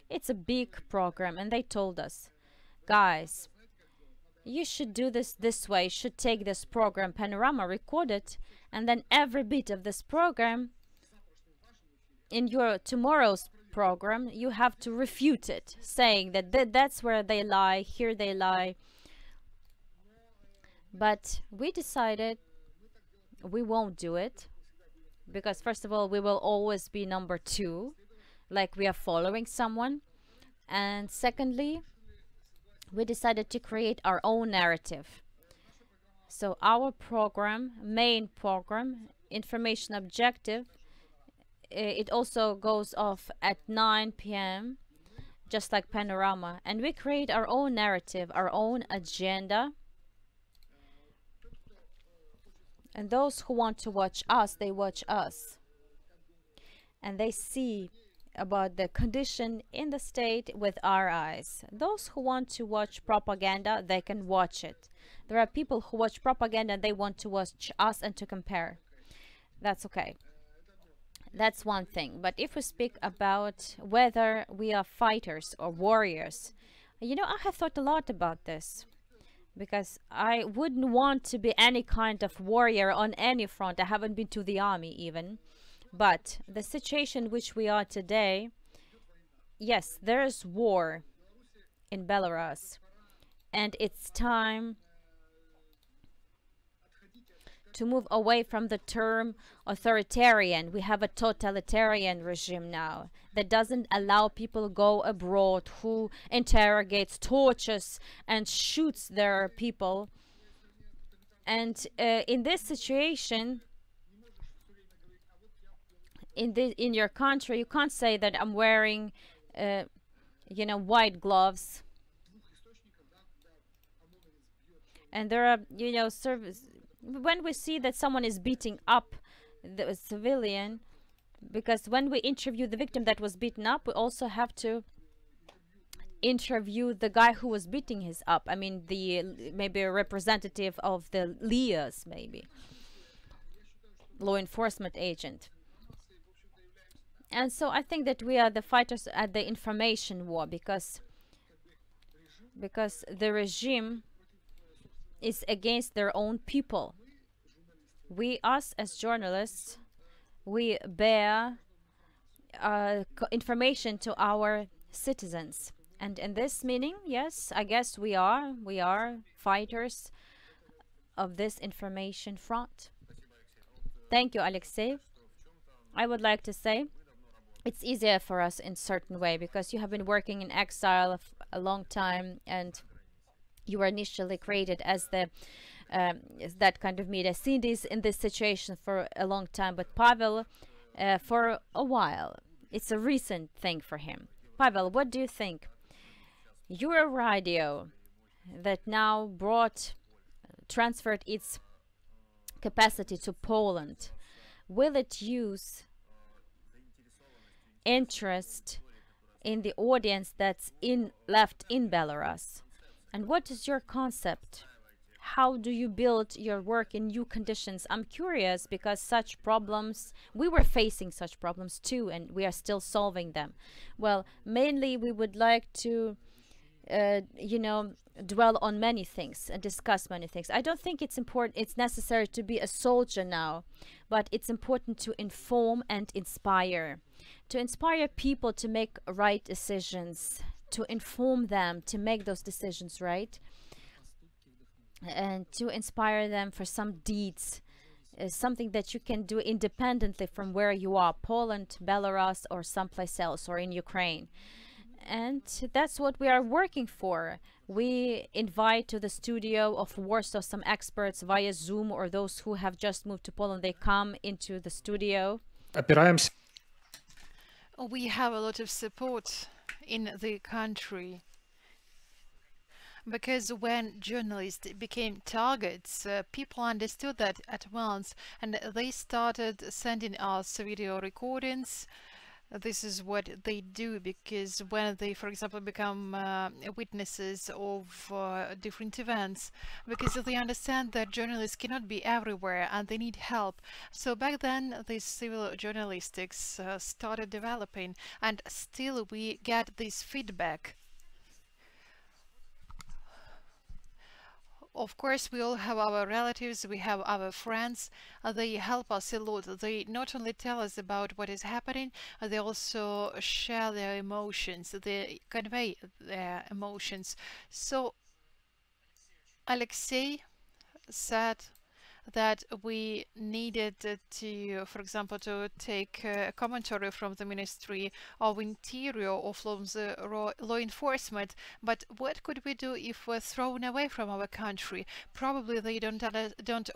It's a big program, and they told us, guys, you should do this way. You should take this program Panorama, record it, and then every bit of this program in your tomorrow's program you have to refute it, saying that that's where they lie, here they lie. But we decided we won't do it, because first of all we will always be number two, like we are following someone, and secondly we decided to create our own narrative. So our program, main program, information objective, it also goes off at 9 p.m. just like Panorama, and we create our own narrative, our own agenda. And those who want to watch us, they watch us. And they see about the condition in the state with our eyes. Those who want to watch propaganda, they can watch it. There are people who watch propaganda and they want to watch us and to compare. That's okay. That's one thing. But if we speak about whether we are fighters or warriors, you know, I have thought a lot about this, because I wouldn't want to be any kind of warrior on any front. I haven't been to the army even. But the situation which we are today, yes, there is war in Belarus, and it's time to move away from the term authoritarian. We have a totalitarian regime now that doesn't allow people go abroad, who interrogates, tortures, and shoots their people. And in this situation, in your country, you can't say that I'm wearing, you know, white gloves. And there are, you know, when we see that someone is beating up the civilian, because when we interview the victim that was beaten up, we also have to interview the guy who was beating his up. I mean, maybe a representative of the LIAs, maybe law enforcement agent. And so I think that we are the fighters at the information war, because the regime is against their own people. Us as journalists, we bear information to our citizens. And in this meaning, yes, I guess we are fighters of this information front. Thank you, Alexei. I would like to say it's easier for us in certain way, because you have been working in Exile a long time, and you were initially created as the that kind of media. Cindy is in this situation for a long time, but Pavel for a while. It's a recent thing for him. Pavel, what do you think? Your radio that now transferred its capacity to Poland, will it use interest in the audience that's left in Belarus? And what is your concept? How do you build your work in new conditions? I'm curious, because such problems, we were facing such problems too, and we are still solving them. Well, mainly we would like to you know, dwell on many things and discuss many things. I don't think it's necessary to be a soldier now, but it's important to inform and inspire. To inspire people to make right decisions, to inform them to make those decisions right, and to inspire them for some deeds, something that you can do independently from where you are, Poland, Belarus, or someplace else, or in Ukraine. And that's what we are working for. We invite to the studio of Warsaw some experts via Zoom, or those who have just moved to Poland, they come into the studio. We have a lot of support in the country, because when journalists became targets, people understood that at once, and they started sending us video recordings. this is what they do, because when they, for example, become witnesses of different events, because they understand that journalists cannot be everywhere and they need help. So back then this civil journalistics started developing, and still we get this feedback. Of course, we all have our relatives, we have our friends, they help us a lot. They not only tell us about what is happening, they also share their emotions, they convey their emotions. So Alexei said that we needed to, for example, to take a commentary from the Ministry of Interior or from the law enforcement. But what could we do if we're thrown away from our country? Probably they don't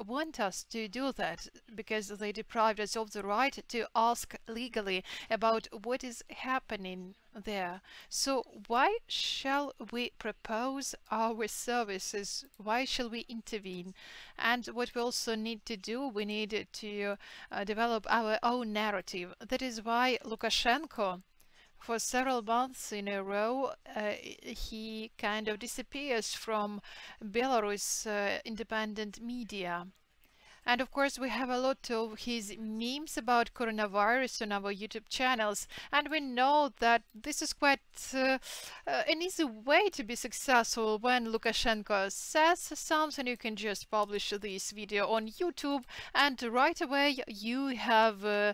want us to do that, because they deprived us of the right to ask legally about what is happening there. So why shall we propose our services? Why shall we intervene? And what we also need to do, we need to develop our own narrative. That is why Lukashenko, for several months in a row, he kind of disappears from Belarus independent media. And of course, we have a lot of his memes about coronavirus on our YouTube channels. And we know that this is quite an easy way to be successful. When Lukashenko says something, you can just publish this video on YouTube, and right away you have a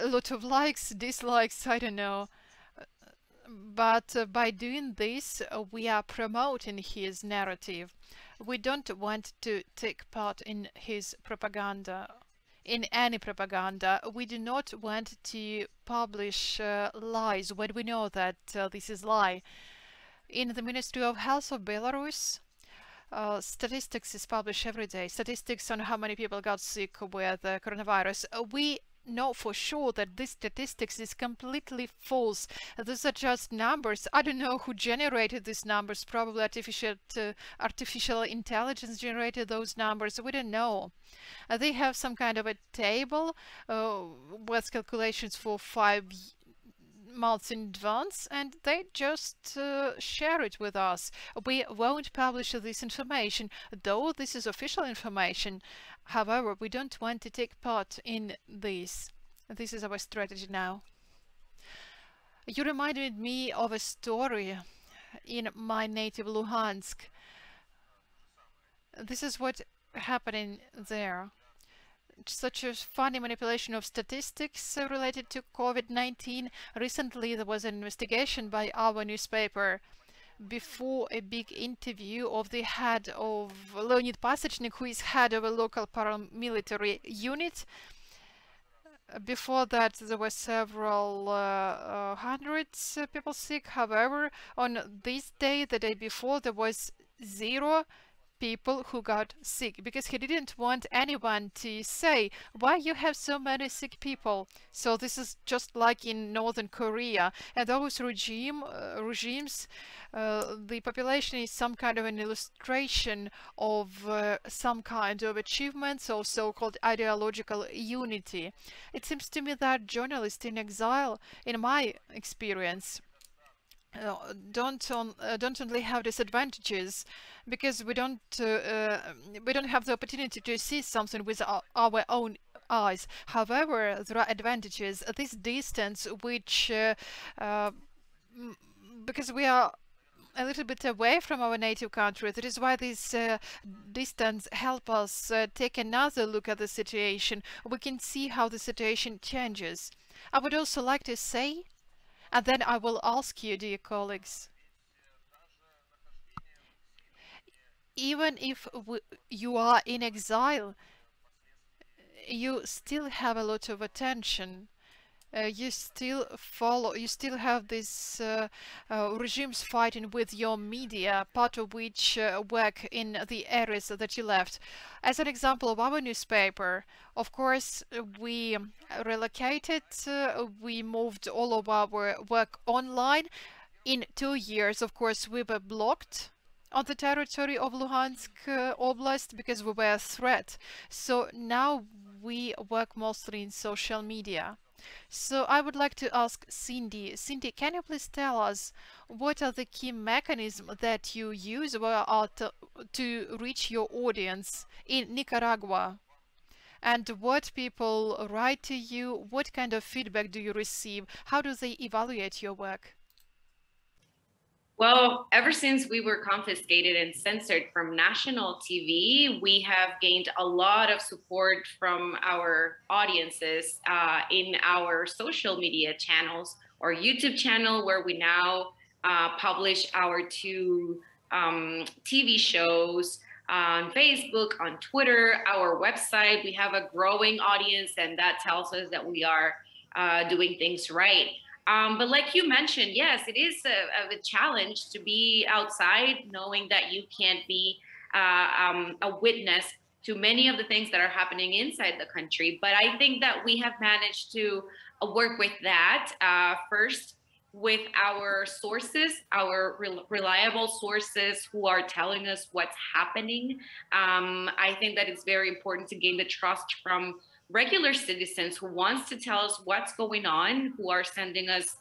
lot of likes, dislikes, I don't know. But by doing this, we are promoting his narrative. We don't want to take part in his propaganda, in any propaganda. We do not want to publish lies when we know that this is lie. In the Ministry of Health of Belarus, statistics is published every day. Statistics on how many people got sick with coronavirus. We know for sure that this statistics is completely false. These are just numbers. I don't know who generated these numbers. Probably artificial intelligence generated those numbers. We don't know. They have some kind of a table with calculations for 5 months in advance, and they just share it with us. We won't publish this information, though this is official information. However, we don't want to take part in this. This is our strategy now. You reminded me of a story in my native Luhansk. This is what happening there. Such a funny manipulation of statistics related to COVID-19. Recently, there was an investigation by our newspaper before a big interview of the head of Leonid Pasechnik, who is head of a local paramilitary unit. Before that, there were several hundreds people sick. However, on this day, the day before, there was 0 people who got sick, because he didn't want anyone to say, why you have so many sick people. So this is just like in Northern Korea, and those regimes, the population is some kind of an illustration of some kind of achievements or so-called ideological unity. It seems to me that journalists in exile, in my experience, don't only have disadvantages, because we don't have the opportunity to see something with our own eyes. However, there are advantages. This distance, which because we are a little bit away from our native country, that is why this distance help us take another look at the situation. We can see how the situation changes. I would also like to say, and then I will ask you, dear colleagues, even if you are in exile, you still have a lot of attention. You still have these regimes fighting with your media, part of which work in the areas that you left. As an example of our newspaper, of course, we relocated, we moved all of our work online. In 2 years, of course, we were blocked on the territory of Luhansk Oblast because we were a threat. So now we work mostly in social media. So I would like to ask Cindy. Cindy, can you please tell us what are the key mechanisms that you use to reach your audience in Nicaragua? And what people write to you? What kind of feedback do you receive? How do they evaluate your work? Well, ever since we were confiscated and censored from national TV, we have gained a lot of support from our audiences in our social media channels or YouTube channel, where we now publish our two TV shows on Facebook, on Twitter, our website. We have a growing audience, and that tells us that we are doing things right. But like you mentioned, yes, it is a challenge to be outside, knowing that you can't be a witness to many of the things that are happening inside the country. But I think that we have managed to work with that first with our sources, our reliable sources who are telling us what's happening. I think that it's very important to gain the trust from regular citizens who wants to tell us what's going on, who are sending us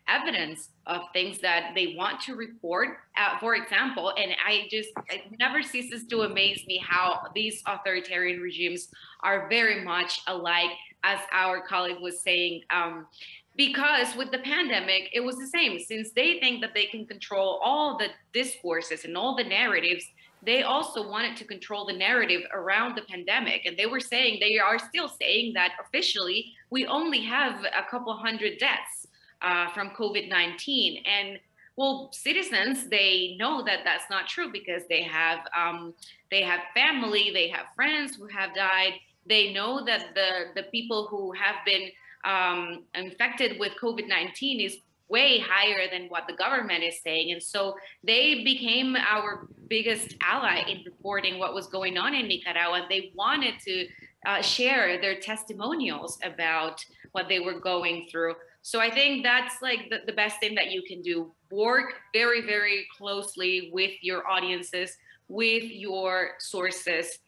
evidence of things that they want to report, for example. And it never ceases to amaze me how these authoritarian regimes are very much alike, as our colleague was saying, because with the pandemic, it was the same. Since they think that they can control all the discourses and all the narratives, they also wanted to control the narrative around the pandemic. And they are still saying that officially, we only have a couple hundred deaths from COVID-19. And well, citizens, they know that that's not true, because they have family, they have friends who have died. They know that the people who have been infected with COVID-19 is way higher than what the government is saying. And so they became our biggest ally in reporting what was going on in Nicaragua. They wanted to share their testimonials about what they were going through. So I think that's like the best thing that you can do. Work very, very closely with your audiences, with your sources.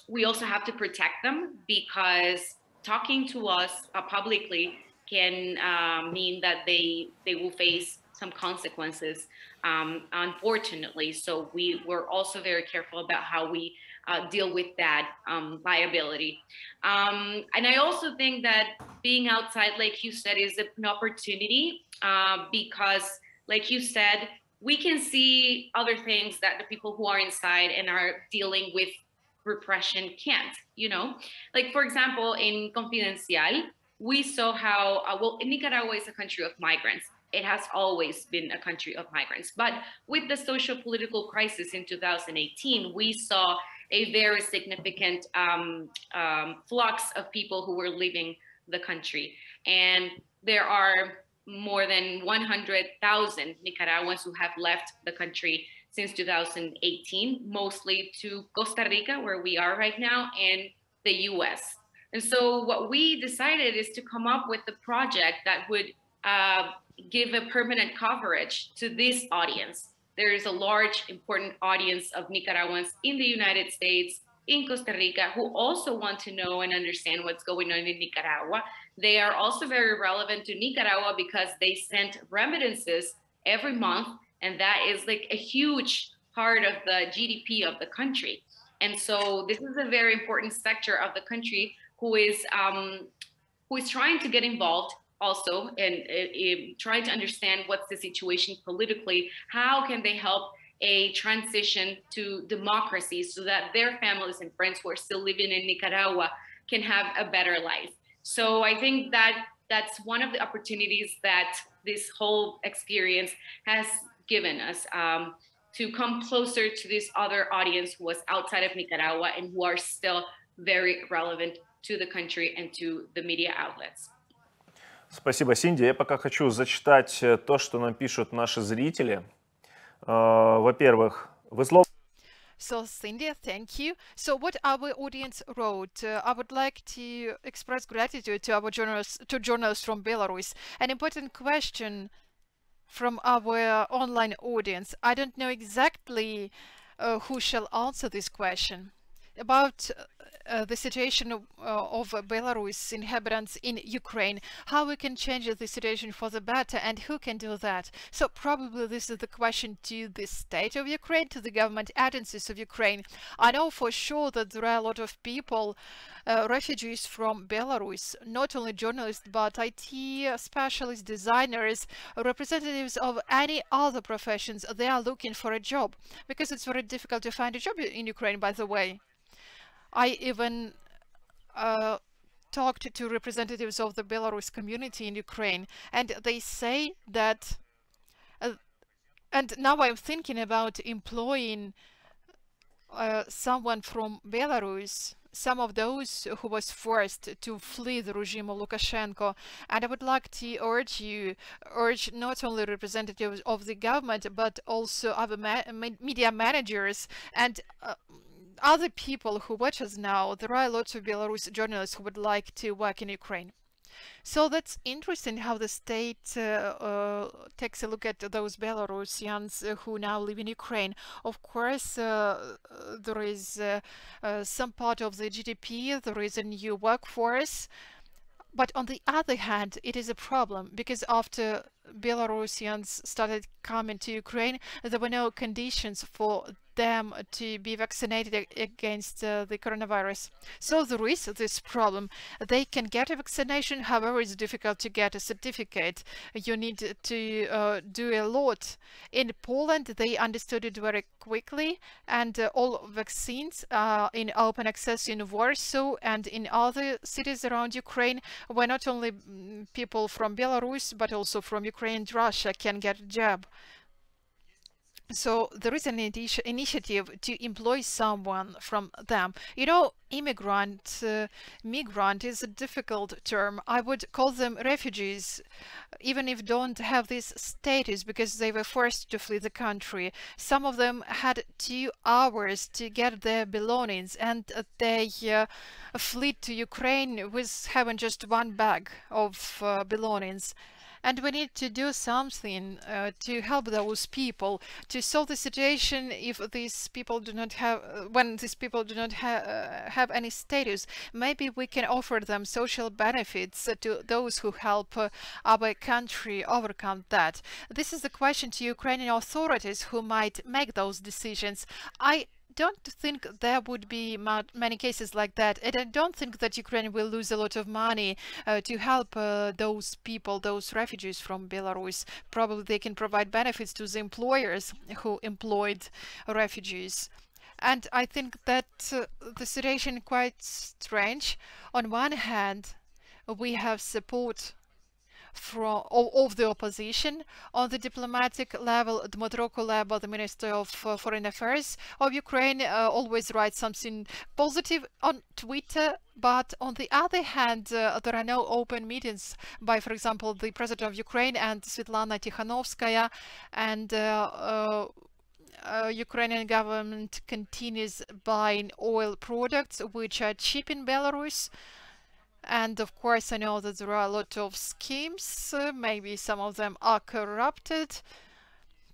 We also have to protect them, because talking to us publicly can mean that they will face some consequences, unfortunately. So we were also very careful about how we deal with that liability. And I also think that being outside, like you said, is an opportunity, because, like you said, we can see other things that the people who are inside and are dealing with repression can't, Like, for example, in Confidencial, we saw how, Nicaragua is a country of migrants. It has always been a country of migrants. But with the social political crisis in 2018, we saw a very significant flux of people who were leaving the country. And there are more than 100,000 Nicaraguans who have left the country since 2018, mostly to Costa Rica, where we are right now, and the US. And so what we decided is to come up with a project that would give a permanent coverage to this audience. There is a large, important audience of Nicaraguans in the United States, in Costa Rica, who also want to know and understand what's going on in Nicaragua. They are also very relevant to Nicaragua because they send remittances every month, and that is like a huge part of the GDP of the country. And so this is a very important sector of the country who is trying to get involved also and trying to understand what's the situation politically. How can they help a transition to democracy so that their families and friends who are still living in Nicaragua can have a better life? So I think that that's one of the opportunities that this whole experience has given us, to come closer to this other audience who was outside of Nicaragua and who are still very relevant to the country and to the media outlets. Спасибо, Синди. Я пока хочу зачитать то, что нам пишут наши зрители. Во-первых, вы слово... So, Cindy, thank you. So, what our audience wrote, I would like to express gratitude to our journalists from Belarus. An important question from our online audience. I don't know exactly who shall answer this question. About the situation of Belarus inhabitants in Ukraine, how we can change the situation for the better, and who can do that. So probably this is the question to the state of Ukraine, to the government agencies of Ukraine. I know for sure that there are a lot of people, refugees from Belarus, not only journalists but IT specialists, designers, representatives of any other professions. They are looking for a job because it's very difficult to find a job in Ukraine, by the way. I even talked to representatives of the Belarus community in Ukraine, and they say that, and now I'm thinking about employing someone from Belarus, some of those who was forced to flee the regime of Lukashenko. And I would like to urge not only representatives of the government, but also other media managers and other people who watch us now. There are lots of Belarus journalists who would like to work in Ukraine. So that's interesting how the state takes a look at those Belarusians who now live in Ukraine. Of course, there is some part of the GDP, there is a new workforce. But on the other hand, it is a problem because after Belarusians started coming to Ukraine, there were no conditions for them to be vaccinated against the coronavirus. So there is this problem. They can get a vaccination, however, it's difficult to get a certificate. You need to do a lot. In Poland, they understood it very quickly, and all vaccines in open access in Warsaw and in other cities around Ukraine, where not only people from Belarus, but also from Ukraine and Russia can get a jab. So there is an initiative to employ someone from them. You know, migrant is a difficult term. I would call them refugees, even if don't have this status because they were forced to flee the country. Some of them had 2 hours to get their belongings, and they fled to Ukraine with having just 1 bag of belongings. And we need to do something to help those people, to solve the situation if these people do not have, when these people do not have any status. Maybe we can offer them social benefits to those who help our country overcome that. This is a question to Ukrainian authorities who might make those decisions. I don't think there would be many cases like that, and I don't think that Ukraine will lose a lot of money to help those people, those refugees from Belarus. Probably they can provide benefits to the employers who employed refugees. And I think that the situation is quite strange. On one hand, we have support of the opposition. On the diplomatic level, Dmytro Kuleba, the Minister of Foreign Affairs of Ukraine, always writes something positive on Twitter. But on the other hand, there are no open meetings by, for example, the President of Ukraine and Svetlana Tikhanovskaya, and Ukrainian government continues buying oil products which are cheap in Belarus. And of course, I know that there are a lot of schemes, maybe some of them are corrupted.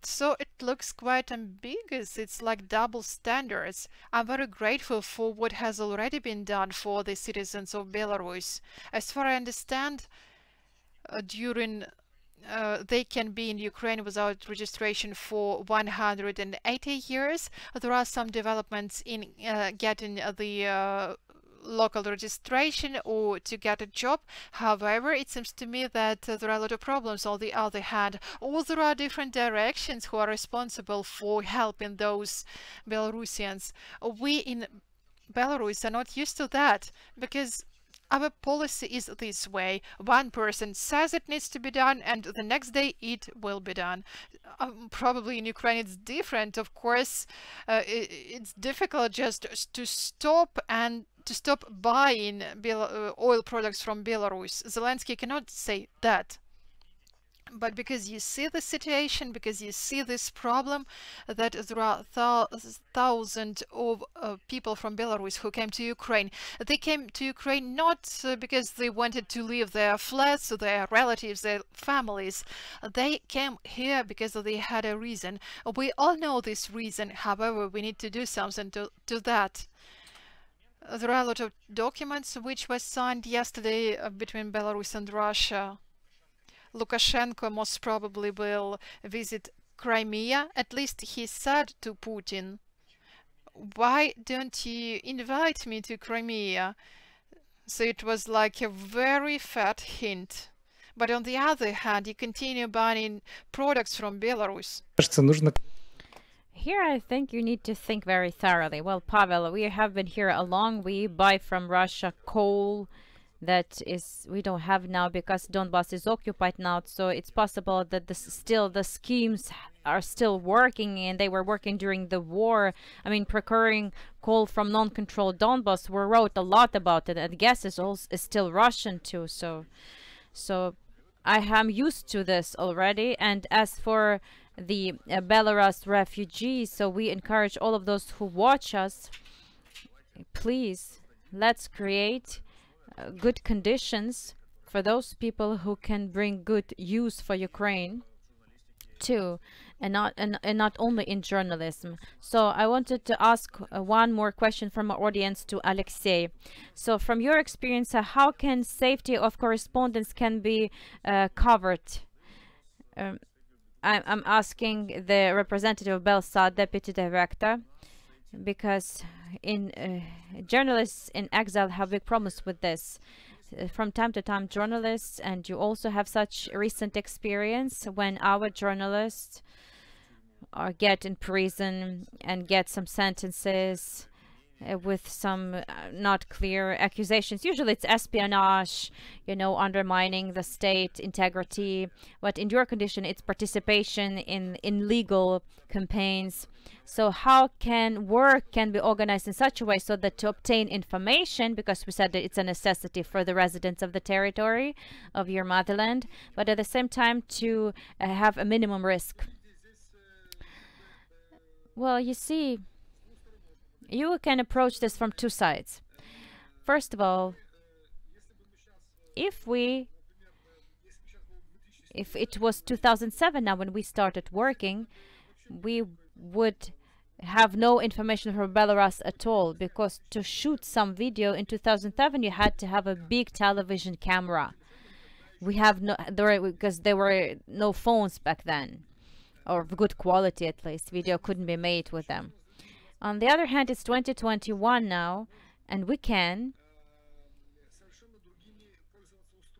So it looks quite ambiguous. It's like double standards. I'm very grateful for what has already been done for the citizens of Belarus. As far as I understand, they can be in Ukraine without registration for 180 years. There are some developments in getting the local registration or to get a job. However, it seems to me that there are a lot of problems on the other hand, or there are different directions who are responsible for helping those Belarusians. We in Belarus are not used to that because our policy is this way. One person says it needs to be done and the next day it will be done. Probably in Ukraine it's different. Of course, it's difficult just to stop buying oil products from Belarus. Zelensky cannot say that. But because you see the situation, because you see this problem, that there are thousands of people from Belarus who came to Ukraine. They came to Ukraine not because they wanted to leave their flats, their relatives, their families. They came here because they had a reason. We all know this reason. However, we need to do something to that. There are a lot of documents which were signed yesterday between Belarus and Russia. Lukashenko most probably will visit Crimea, at least he said to Putin. Why don't you invite me to Crimea? So it was like a very fat hint. But on the other hand, you continue buying products from Belarus. Here I think you need to think very thoroughly. Well, Pavel, we have been here along. We buy from Russia coal that we don't have now because Donbass is occupied now. So it's possible that the schemes are still working, and they were working during the war. I mean, procuring coal from non-controlled Donbass, we wrote a lot about it, and gas is still Russian too. So I am used to this already. And as for the Belarus refugees, so we encourage all of those who watch us, please, let's create good conditions for those people who can bring good use for Ukraine too, and not only in journalism. So I wanted to ask one more question from our audience to Alexei. So from your experience, how can safety of correspondence can be covered? I'm asking the representative of Belsat, deputy director, because journalists in exile have big problems with this. From time to time, journalists, and you also have such recent experience when our journalists get in prison and get some sentences with some not clear accusations. Usually it's espionage, you know, undermining the state integrity. But in your condition, it's participation in legal campaigns. So how can work be organized in such a way so that to obtain information, because we said that it's a necessity for the residents of the territory of your motherland, but at the same time to have a minimum risk? Well, you see, you can approach this from two sides. First of all, if it was 2007 now when we started working, we would have no information from Belarus at all, because to shoot some video in 2007 you had to have a big television camera. We have because there were no phones back then, or of good quality at least. Video couldn't be made with them. On the other hand, it's 2021 now, and we can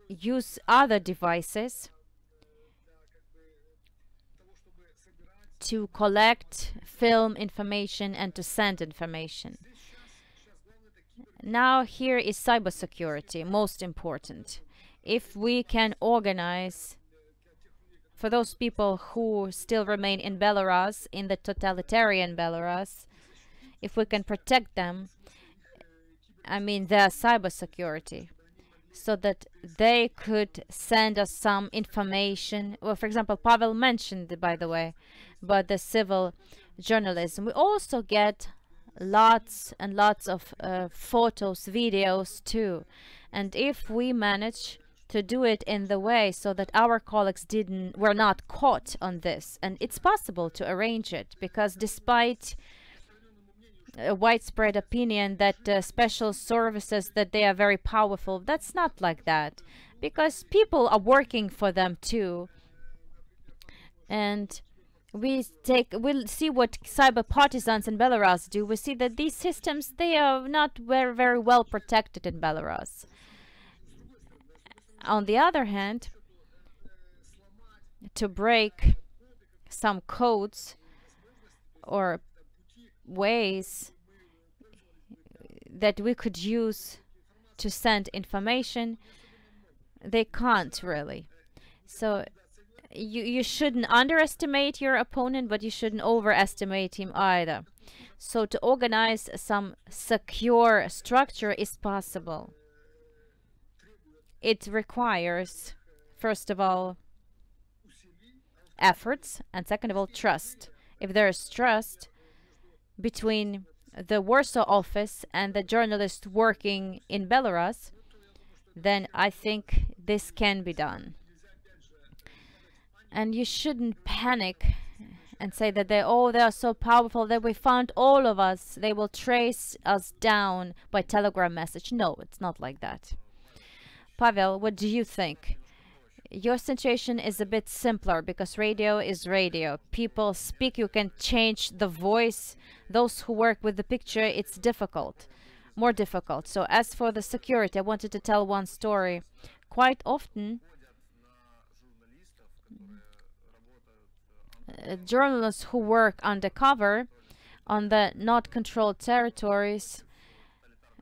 use other devices to collect, film information and to send information. Now here is cybersecurity, most important. If we can organize for those people who still remain in Belarus, in the totalitarian Belarus, if we can protect them, I mean their cybersecurity, so that they could send us some information. Well, for example, Pavel mentioned, by the way, about the civil journalism. We also get lots and lots of photos, videos too. And if we manage to do it in the way so that our colleagues were not caught on this, and it's possible to arrange it, because despite a widespread opinion that special services, that they are very powerful, that's not like that, because people are working for them too. And we'll see what cyber partisans in Belarus do. We see that these systems, they are not very, very well protected in Belarus. On the other hand, to break some codes or ways that we could use to send information, they can't really. So you shouldn't underestimate your opponent, but you shouldn't overestimate him either. So to organize some secure structure is possible. It requires, first of all, efforts, and second of all, trust. If there is trust between the Warsaw office and the journalist working in Belarus, then I think this can be done. And you shouldn't panic and say that they are so powerful that we found all of us, they will trace us down by telegram message. No, it's not like that. Pavel, what do you think? Your situation is a bit simpler because radio is radio. People speak, you can change the voice. Those who work with the picture, it's difficult, more difficult. So as for the security, I wanted to tell one story. Quite often, journalists who work undercover on the not controlled territories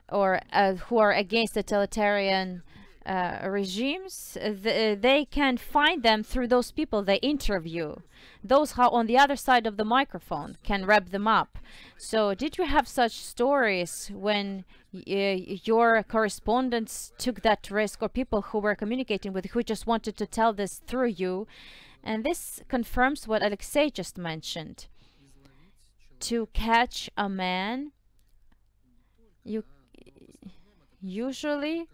or who are against totalitarian regimes, they can find them through those people they interview. Those who are on the other side of the microphone can wrap them up. So did you have such stories when your correspondents took that risk, or people who were communicating with who just wanted to tell this through you? And this confirms what Alexei just mentioned. To catch a man, usually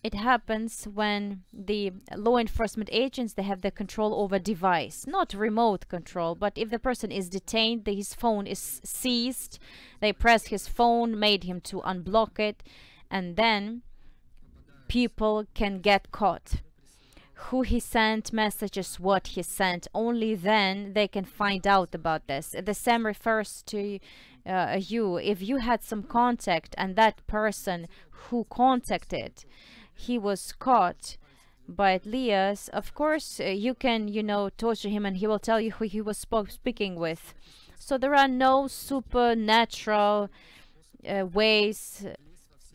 it happens when the law enforcement agents, they have the control over device, not remote control, but if the person is detained, his phone is seized, they press his phone, made him to unblock it, and then people can get caught. Who he sent messages, what he sent, only then they can find out about this. The same refers to you. If you had some contact and that person who contacted, he was caught by Elias, of course you can, torture him and he will tell you who he was speaking with. So there are no supernatural ways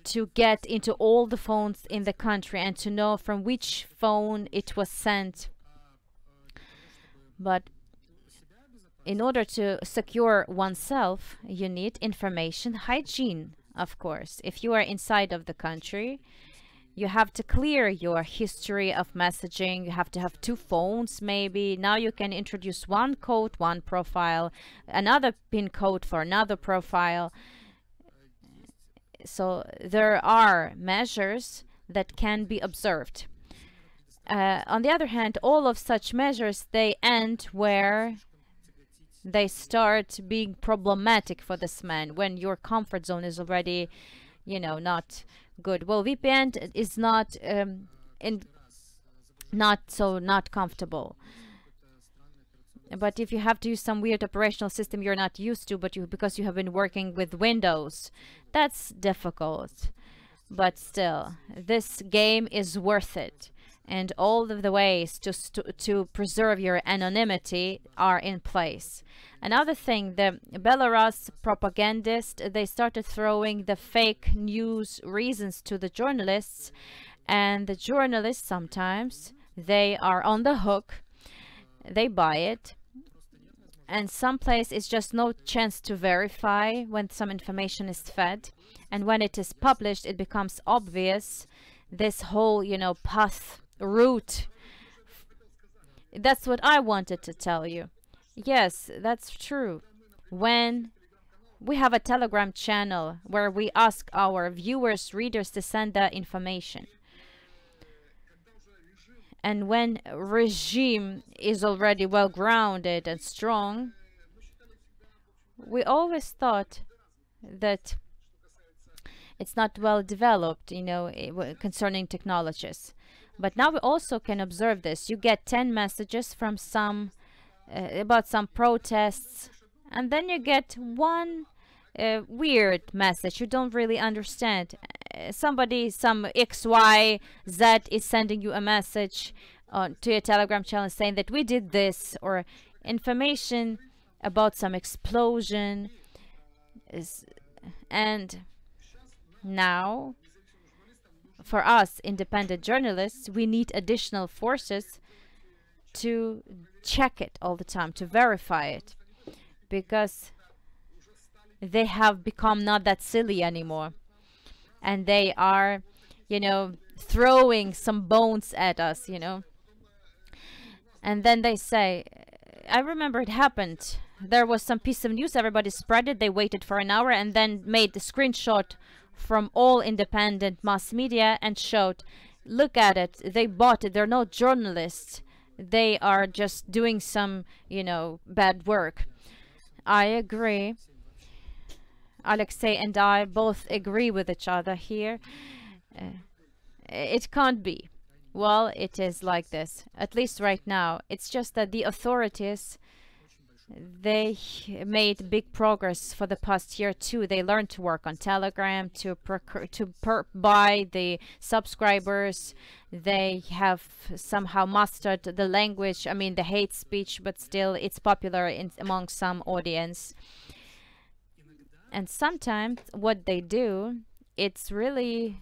to get into all the phones in the country and to know from which phone it was sent. But in order to secure oneself, you need information hygiene, of course. If you are inside of the country, you have to clear your history of messaging. You have to have 2 phones maybe. Now you can introduce one code, one profile, another PIN code for another profile. So there are measures that can be observed. On the other hand, all of such measures, they end where they start being problematic for this man, when your comfort zone is already, not good. Well, VPN is not not comfortable. But if you have to use some weird operational system you're not used to, but because you have been working with Windows, that's difficult. But still, this game is worth it. And all of the ways to preserve your anonymity are in place. Another thing, the Belarus propagandists, they started throwing the fake news reasons to the journalists. And the journalists, sometimes, they are on the hook. They buy it. And someplace it's just no chance to verify when some information is fed. And when it is published, it becomes obvious this whole, path, route. That's what I wanted to tell you. Yes, that's true. When we have a Telegram channel where we ask our viewers, readers to send the information. And when regime is already well grounded and strong, we always thought that it's not well developed, concerning technologies. But now we also can observe this. You get 10 messages from about some protests, and then you get one weird message you don't really understand. Some XYZ is sending you a message to your Telegram channel saying that we did this, or information about some explosion. And now, for us independent journalists, we need additional forces to check it all the time, to verify it, because they have become not that silly anymore. And they are, throwing some bones at us, And then they say, I remember it happened. There was some piece of news, everybody spread it, they waited for an hour and then made the screenshot from all independent mass media and showed, look at it, they bought it, they're not journalists. they are just doing some, bad work. I agree. Alexei and I both agree with each other here. It can't be. Well, it is like this, at least right now. It's just that the authorities, they made big progress for the past year too. They learned to work on Telegram, to buy the subscribers. They have somehow mastered the language, I mean the hate speech, but still it's popular among some audience. And sometimes what they do, it's very,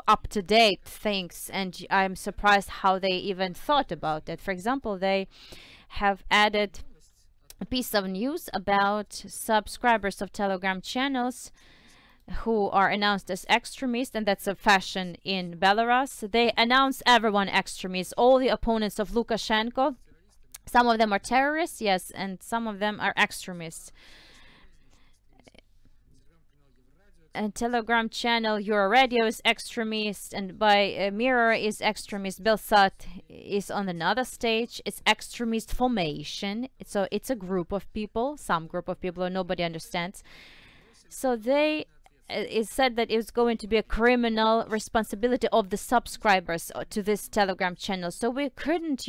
up-to-date things, and I'm surprised how they even thought about it. For example, they have added a piece of news about subscribers of Telegram channels who are announced as extremists, and that's a fashion in Belarus. They announce everyone extremists, all the opponents of Lukashenko. Some of them are terrorists, yes, and some of them are extremists. And Telegram channel Your Radio is extremist, and by Mirror is extremist. Belsat is on another stage. It's extremist formation. So it's a group of people, some group of people, nobody understands. So they it said that it's going to be a criminal responsibility of the subscribers to this Telegram channel. So we couldn't,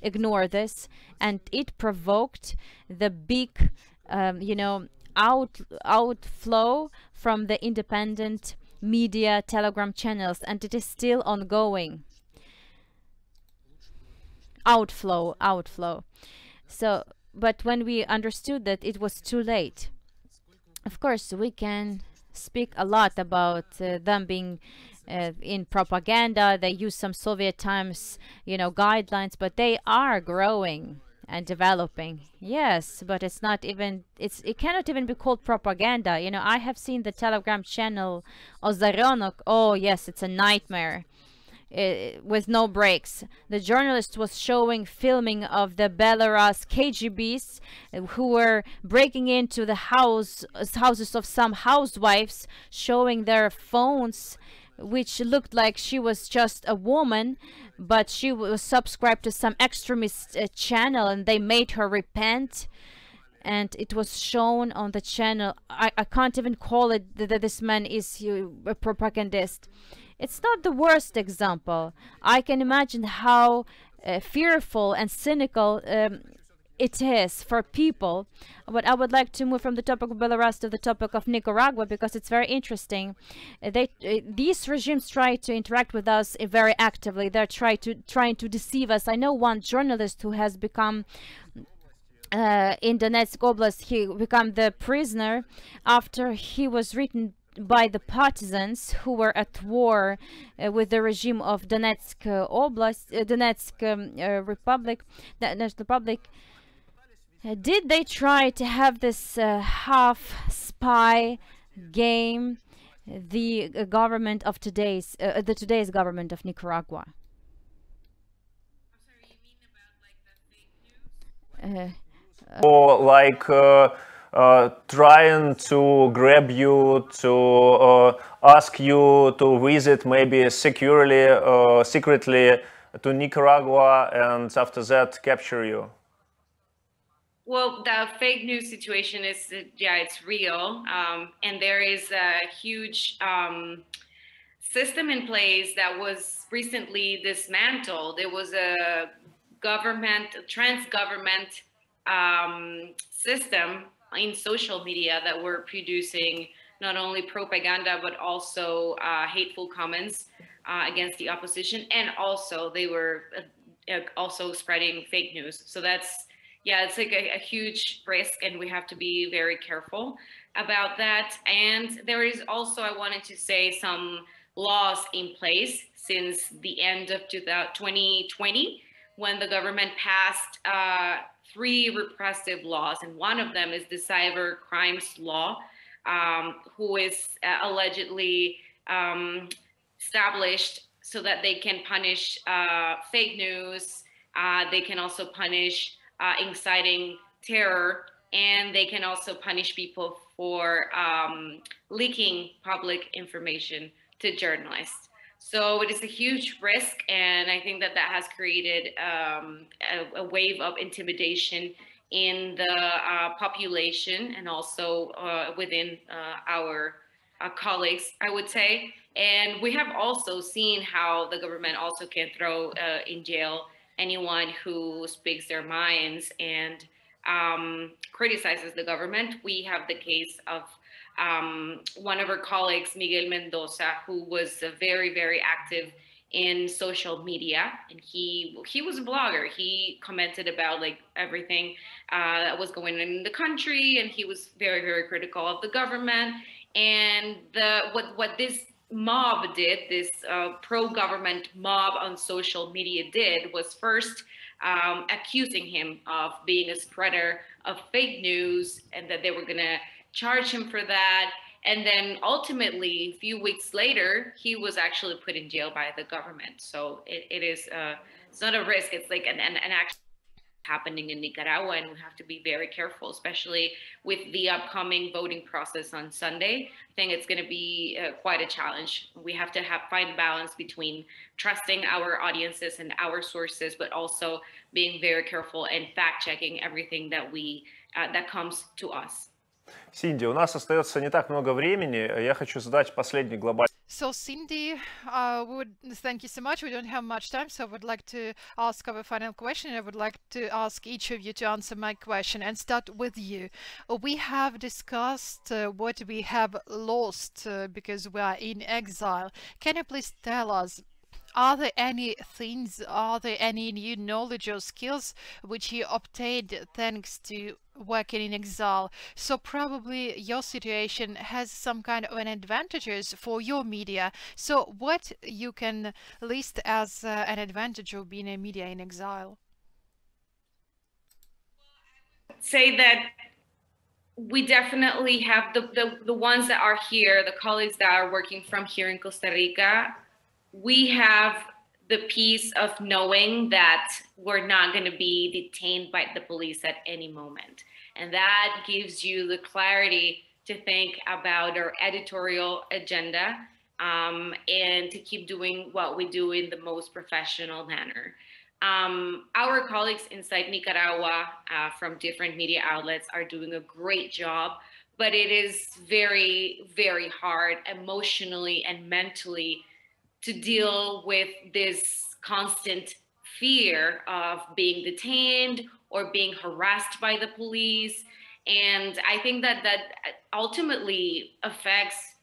ignore this, and it provoked the big, outflow from the independent media Telegram channels, and it is still ongoing. Outflow. So, but when we understood that, it was too late. Of course, we can speak a lot about them being in propaganda. They use some Soviet times, guidelines, but they are growing and developing. Yes, but it's not even, it cannot even be called propaganda. I have seen the Telegram channel Ozarionok. Oh yes, it's a nightmare. With no breaks. The journalist was showing filming of the Belarus KGBs who were breaking into the houses of some housewives, showing their phones, which looked like she was just a woman, but she was subscribed to some extremist channel, and they made her repent, and it was shown on the channel. I can't even call it that this man is a propagandist. It's not the worst example. I can imagine how fearful and cynical it is for people. But I would like to move from the topic of Belarus to the topic of Nicaragua, because it's very interesting. These regimes try to interact with us very actively. They're trying to deceive us. I know one journalist who has become in Donetsk Oblast, he became the prisoner after he was written by the partisans who were at war with the regime of Donetsk Oblast, Donetsk Republic, Donetsk Republic. Did they try to have this half spy game? The government of today's government of Nicaragua. I'm sorry, you mean about like the fake news? Or like trying to grab you, to ask you to visit maybe secretly to Nicaragua, and after that capture you? Well, the fake news situation is, it's real. And there is a huge system in place that was recently dismantled. There was a trans-government system in social media that were producing not only propaganda, but also hateful comments against the opposition. And also they were also spreading fake news. So that's, it's like a huge risk, and we have to be very careful about that. And there is also, I wanted to say, some laws in place since the end of 2020, when the government passed 3 repressive laws, and one of them is the cyber crimes law, who is allegedly established so that they can punish fake news. They can also punish inciting terror, and they can also punish people for leaking public information to journalists. So it is a huge risk, and I think that that has created a wave of intimidation in the population and also within our colleagues, I would say. And we have also seen how the government also can throw in jail anyone who speaks their minds and criticizes the government. We have the case of one of our colleagues, Miguel Mendoza, who was very, very active in social media, and he was a blogger. He commented about like everything that was going on in the country, and he was very, very critical of the government. And what this mob did, this pro-government mob on social media did, was first accusing him of being a spreader of fake news, and that they were gonna charge him for that. And then ultimately, a few weeks later, he was actually put in jail by the government. So it is, it's not a risk. It's like an action happening in Nicaragua, and we have to be very careful, especially with the upcoming voting process on Sunday. I think it's going to be quite a challenge. We have to find balance between trusting our audiences and our sources, but also being very careful and fact-checking everything that that comes to us. Синди, у нас остается не так много времени. Я хочу задать последний глобальный. So Cindy, thank you so much. We don't have much time, so I would like to ask our final question. I would like to ask each of you to answer my question and start with you. We have discussed what we have lost because we are in exile. Can you please tell us, are there any things, are there any new knowledge or skills which you obtained thanks to working in exile? So probably your situation has some kind of an advantages for your media. So what you can list as an advantage of being a media in exile? Say that we definitely have the ones that are here, the colleagues that are working from here in Costa Rica. We have the peace of knowing that we're not going to be detained by the police at any moment. And that gives you the clarity to think about our editorial agenda and to keep doing what we do in the most professional manner. Our colleagues inside Nicaragua from different media outlets are doing a great job, but it is very, very hard emotionally and mentally to deal with this constant fear of being detained or being harassed by the police. And I think that ultimately affects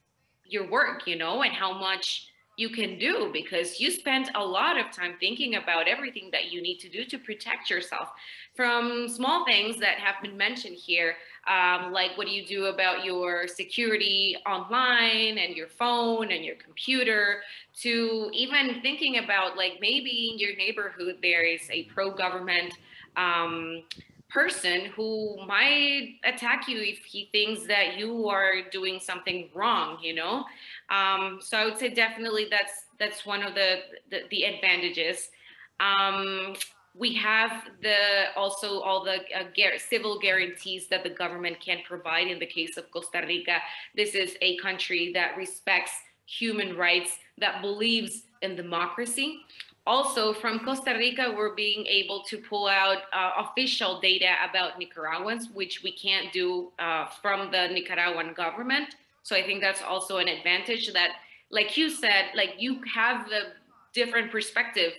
your work, you know, and how much you can do, because you spend a lot of time thinking about everything that you need to do to protect yourself, from small things that have been mentioned here, like what do you do about your security online and your phone and your computer, to even thinking about like maybe in your neighborhood there is a pro-government person who might attack you if he thinks that you are doing something wrong, you know. So I would say definitely that's one of the advantages. We have also all the civil guarantees that the government can provide in the case of Costa Rica. This is a country that respects human rights, that believes in democracy. Also, from Costa Rica, we're being able to pull out official data about Nicaraguans, which we can't do from the Nicaraguan government. So I think that's also an advantage that, like you said, like you have the different perspective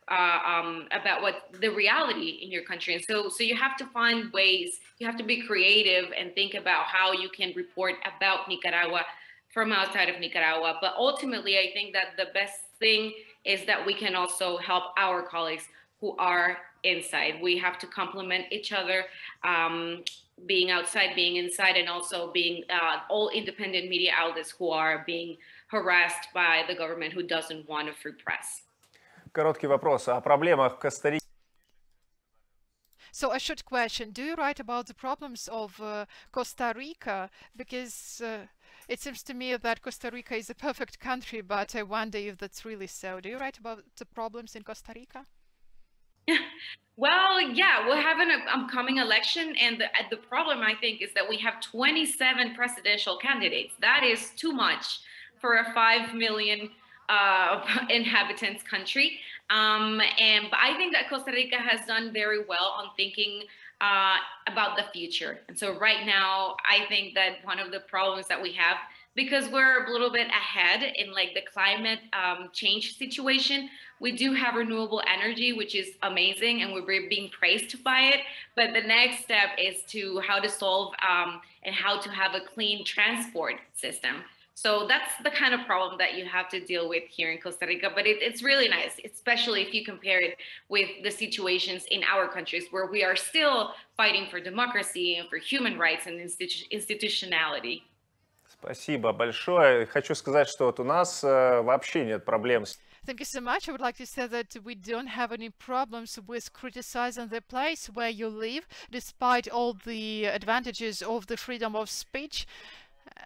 about what the reality in your country. And so you have to find ways, you have to be creative and think about how you can report about Nicaragua from outside of Nicaragua. But ultimately, I think that the best thing is that we can also help our colleagues who are inside. We have to complement each other, being outside, being inside, and also being all independent media outlets who are being harassed by the government who doesn't want a free press. Короткий вопрос о проблемах Коста-Рики. So a short question. Do you write about the problems of Costa Rica? Because it seems to me that Costa Rica is a perfect country, but I wonder if that's really so. Do you write about the problems in Costa Rica? Well, yeah, we'll have an upcoming election, and the problem, I think, is that we have 27 presidential candidates. That is too much for a 5 million inhabitants country. But I think that Costa Rica has done very well on thinking about the future. And so right now, I think that one of the problems that we have, because we're a little bit ahead in like the climate change situation, we do have renewable energy, which is amazing, and we're being praised by it. But the next step is to how to solve and how to have a clean transport system. So that's the kind of problem that you have to deal with here in Costa Rica. But it's really nice, especially if you compare it with the situations in our countries where we are still fighting for democracy and for human rights and institutionality. Спасибо большое. Хочу сказать, что вот у нас вообще нет проблем. Thank you so much. I would like to say that we don't have any problems with criticizing the place where you live, despite all the advantages of the freedom of speech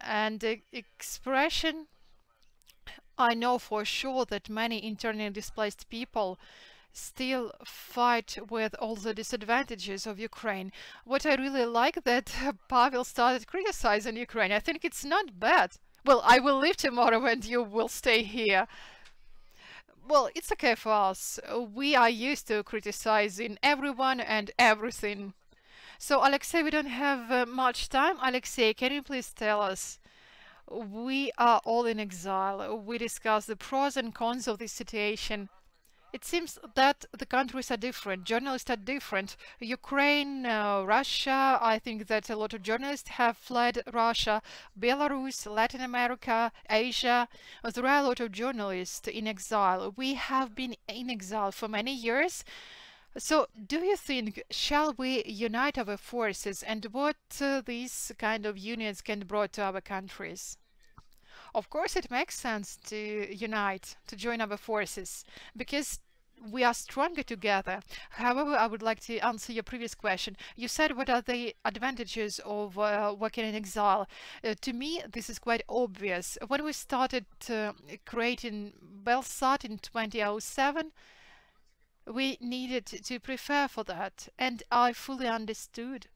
and expression. I know for sure that many internally displaced people still fight with all the disadvantages of Ukraine. What I really like that Pavel started criticizing Ukraine. I think it's not bad. Well, I will leave tomorrow and you will stay here. Well, it's okay for us. We are used to criticizing everyone and everything. So, Alexei, we don't have much time. Alexei, can you please tell us? We are all in exile. We discuss the pros and cons of this situation. It seems that the countries are different, journalists are different. Ukraine, Russia, I think that a lot of journalists have fled Russia, Belarus, Latin America, Asia. There are a lot of journalists in exile. We have been in exile for many years. So, do you think, shall we unite our forces, and what these kind of unions can bring to our countries? Of course, it makes sense to unite, to join our forces, because we are stronger together. However, I would like to answer your previous question. You said, what are the advantages of working in exile? To me, this is quite obvious. When we started creating Belsat in 2007, we needed to prepare for that, and I fully understood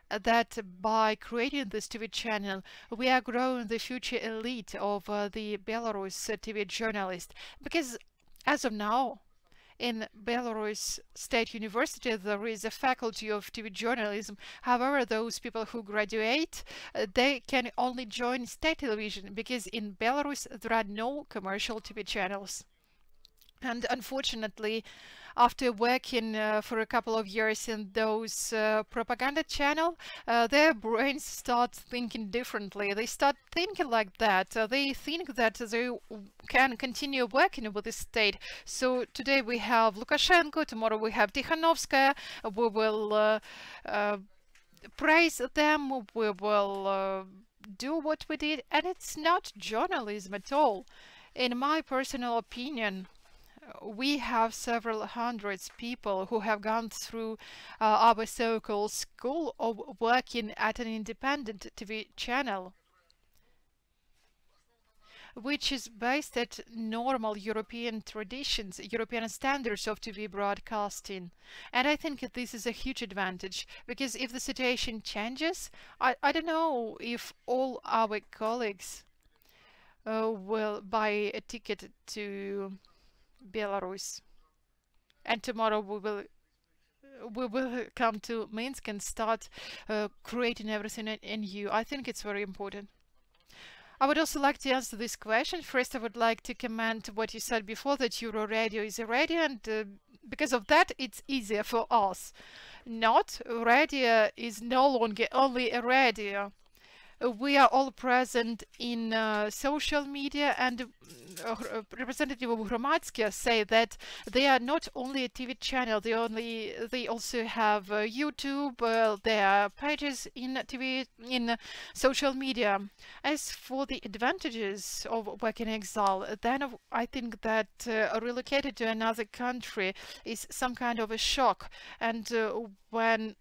that by creating this TV channel, we are growing the future elite of the Belarus TV journalists. Because as of now, in Belarus State University, there is a faculty of TV journalism. However, those people who graduate, they can only join state television, because in Belarus there are no commercial TV channels. And unfortunately, after working for a couple of years in those propaganda channel, their brains start thinking differently. They start thinking like that. They think that they can continue working with the state. So today we have Lukashenko, tomorrow we have Tikhanovskaya. We will praise them, we will do what we did, and it's not journalism at all. In my personal opinion, we have several hundreds people who have gone through our so-called school of working at an independent TV channel, which is based at normal European traditions, European standards of TV broadcasting. And I think this is a huge advantage, because if the situation changes, I don't know if all our colleagues will buy a ticket to Belarus, and tomorrow we will come to Minsk and start creating everything anew. I think it's very important. I would also like to answer this question. First, I would like to comment what you said before, that Euro Radio is a radio, and because of that, it's easier for us. Not radio is no longer only a radio. We are all present in social media, and representative of Hromadske say that they are not only a TV channel, they also have YouTube, their pages in TV, in social media. As for the advantages of working in exile, then I think that relocated to another country is some kind of a shock, and when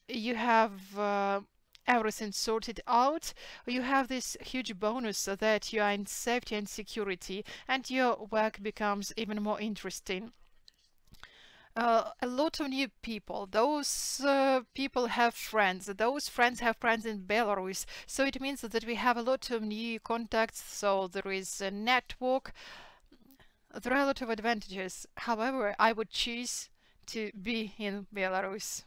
you have everything sorted out, you have this huge bonus that you are in safety and security, and your work becomes even more interesting. A lot of new people, those people have friends, those friends have friends in Belarus, so it means that we have a lot of new contacts, so there is a network. There are a lot of advantages. However, I would choose to be in Belarus.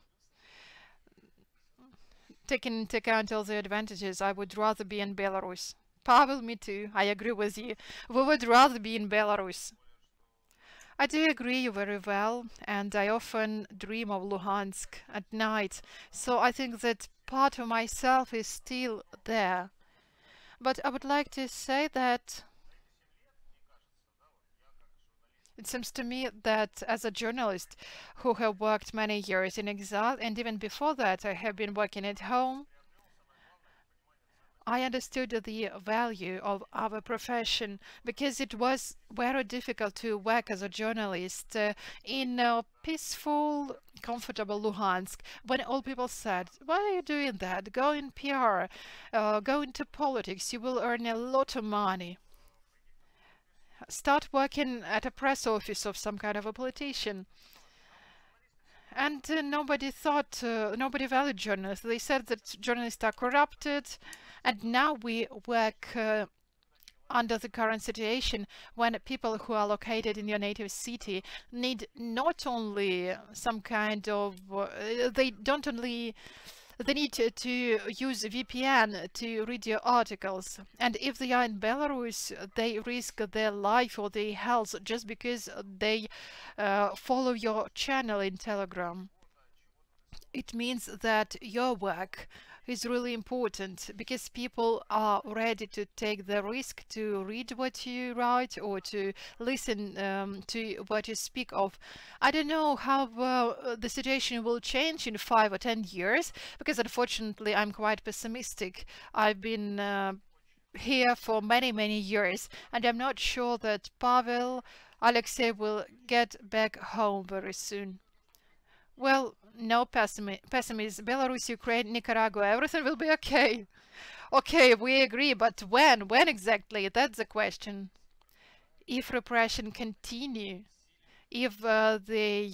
Taking into account all the advantages, I would rather be in Belarus. Pavel, me too. I agree with you. We would rather be in Belarus. I do agree very well, and I often dream of Luhansk at night, so I think that part of myself is still there. But I would like to say that it seems to me that as a journalist who have worked many years in exile, and even before that I have been working at home, I understood the value of our profession, because it was very difficult to work as a journalist in a peaceful, comfortable Luhansk, when all people said, "Why are you doing that? Go in PR, go into politics, you will earn a lot of money. Start working at a press office of some kind of a politician." And nobody valued journalists. They said that journalists are corrupted, and now we work under the current situation when people who are located in your native city need not only some kind of they need to use VPN to read your articles, and if they are in Belarus, they risk their life or their health just because they follow your channel in Telegram. It means that your work is really important, because people are ready to take the risk to read what you write or to listen to what you speak of. I don't know how the situation will change in 5 or 10 years, because unfortunately I'm quite pessimistic. I've been here for many years, and I'm not sure that Pavel, Alexei will get back home very soon. Well, no pessimism. Belarus, Ukraine, Nicaragua, everything will be okay. Okay, we agree, but when? When exactly? That's the question. If repression continue, if they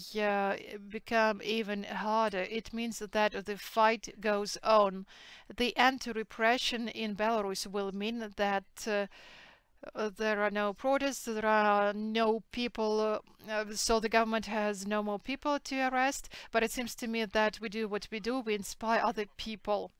become even harder, it means that the fight goes on. The anti-repression in Belarus will mean that there are no protests, there are no people, so the government has no more people to arrest, but it seems to me that we do what we do, we inspire other people.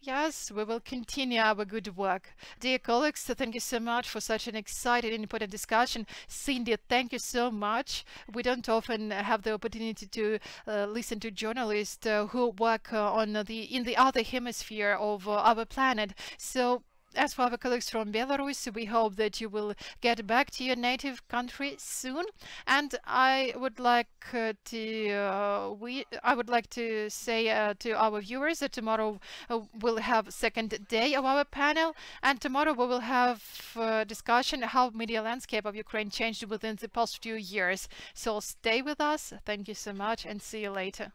Yes, we will continue our good work. Dear colleagues, thank you so much for such an exciting and important discussion. Cindy, thank you so much. We don't often have the opportunity to listen to journalists who work in the other hemisphere of our planet. So as for our colleagues from Belarus, we hope that you will get back to your native country soon. And I would like to say to our viewers that tomorrow we'll have second day of our panel, and tomorrow we will have discussion how media landscape of Ukraine changed within the past few years. So stay with us. Thank you so much, and see you later.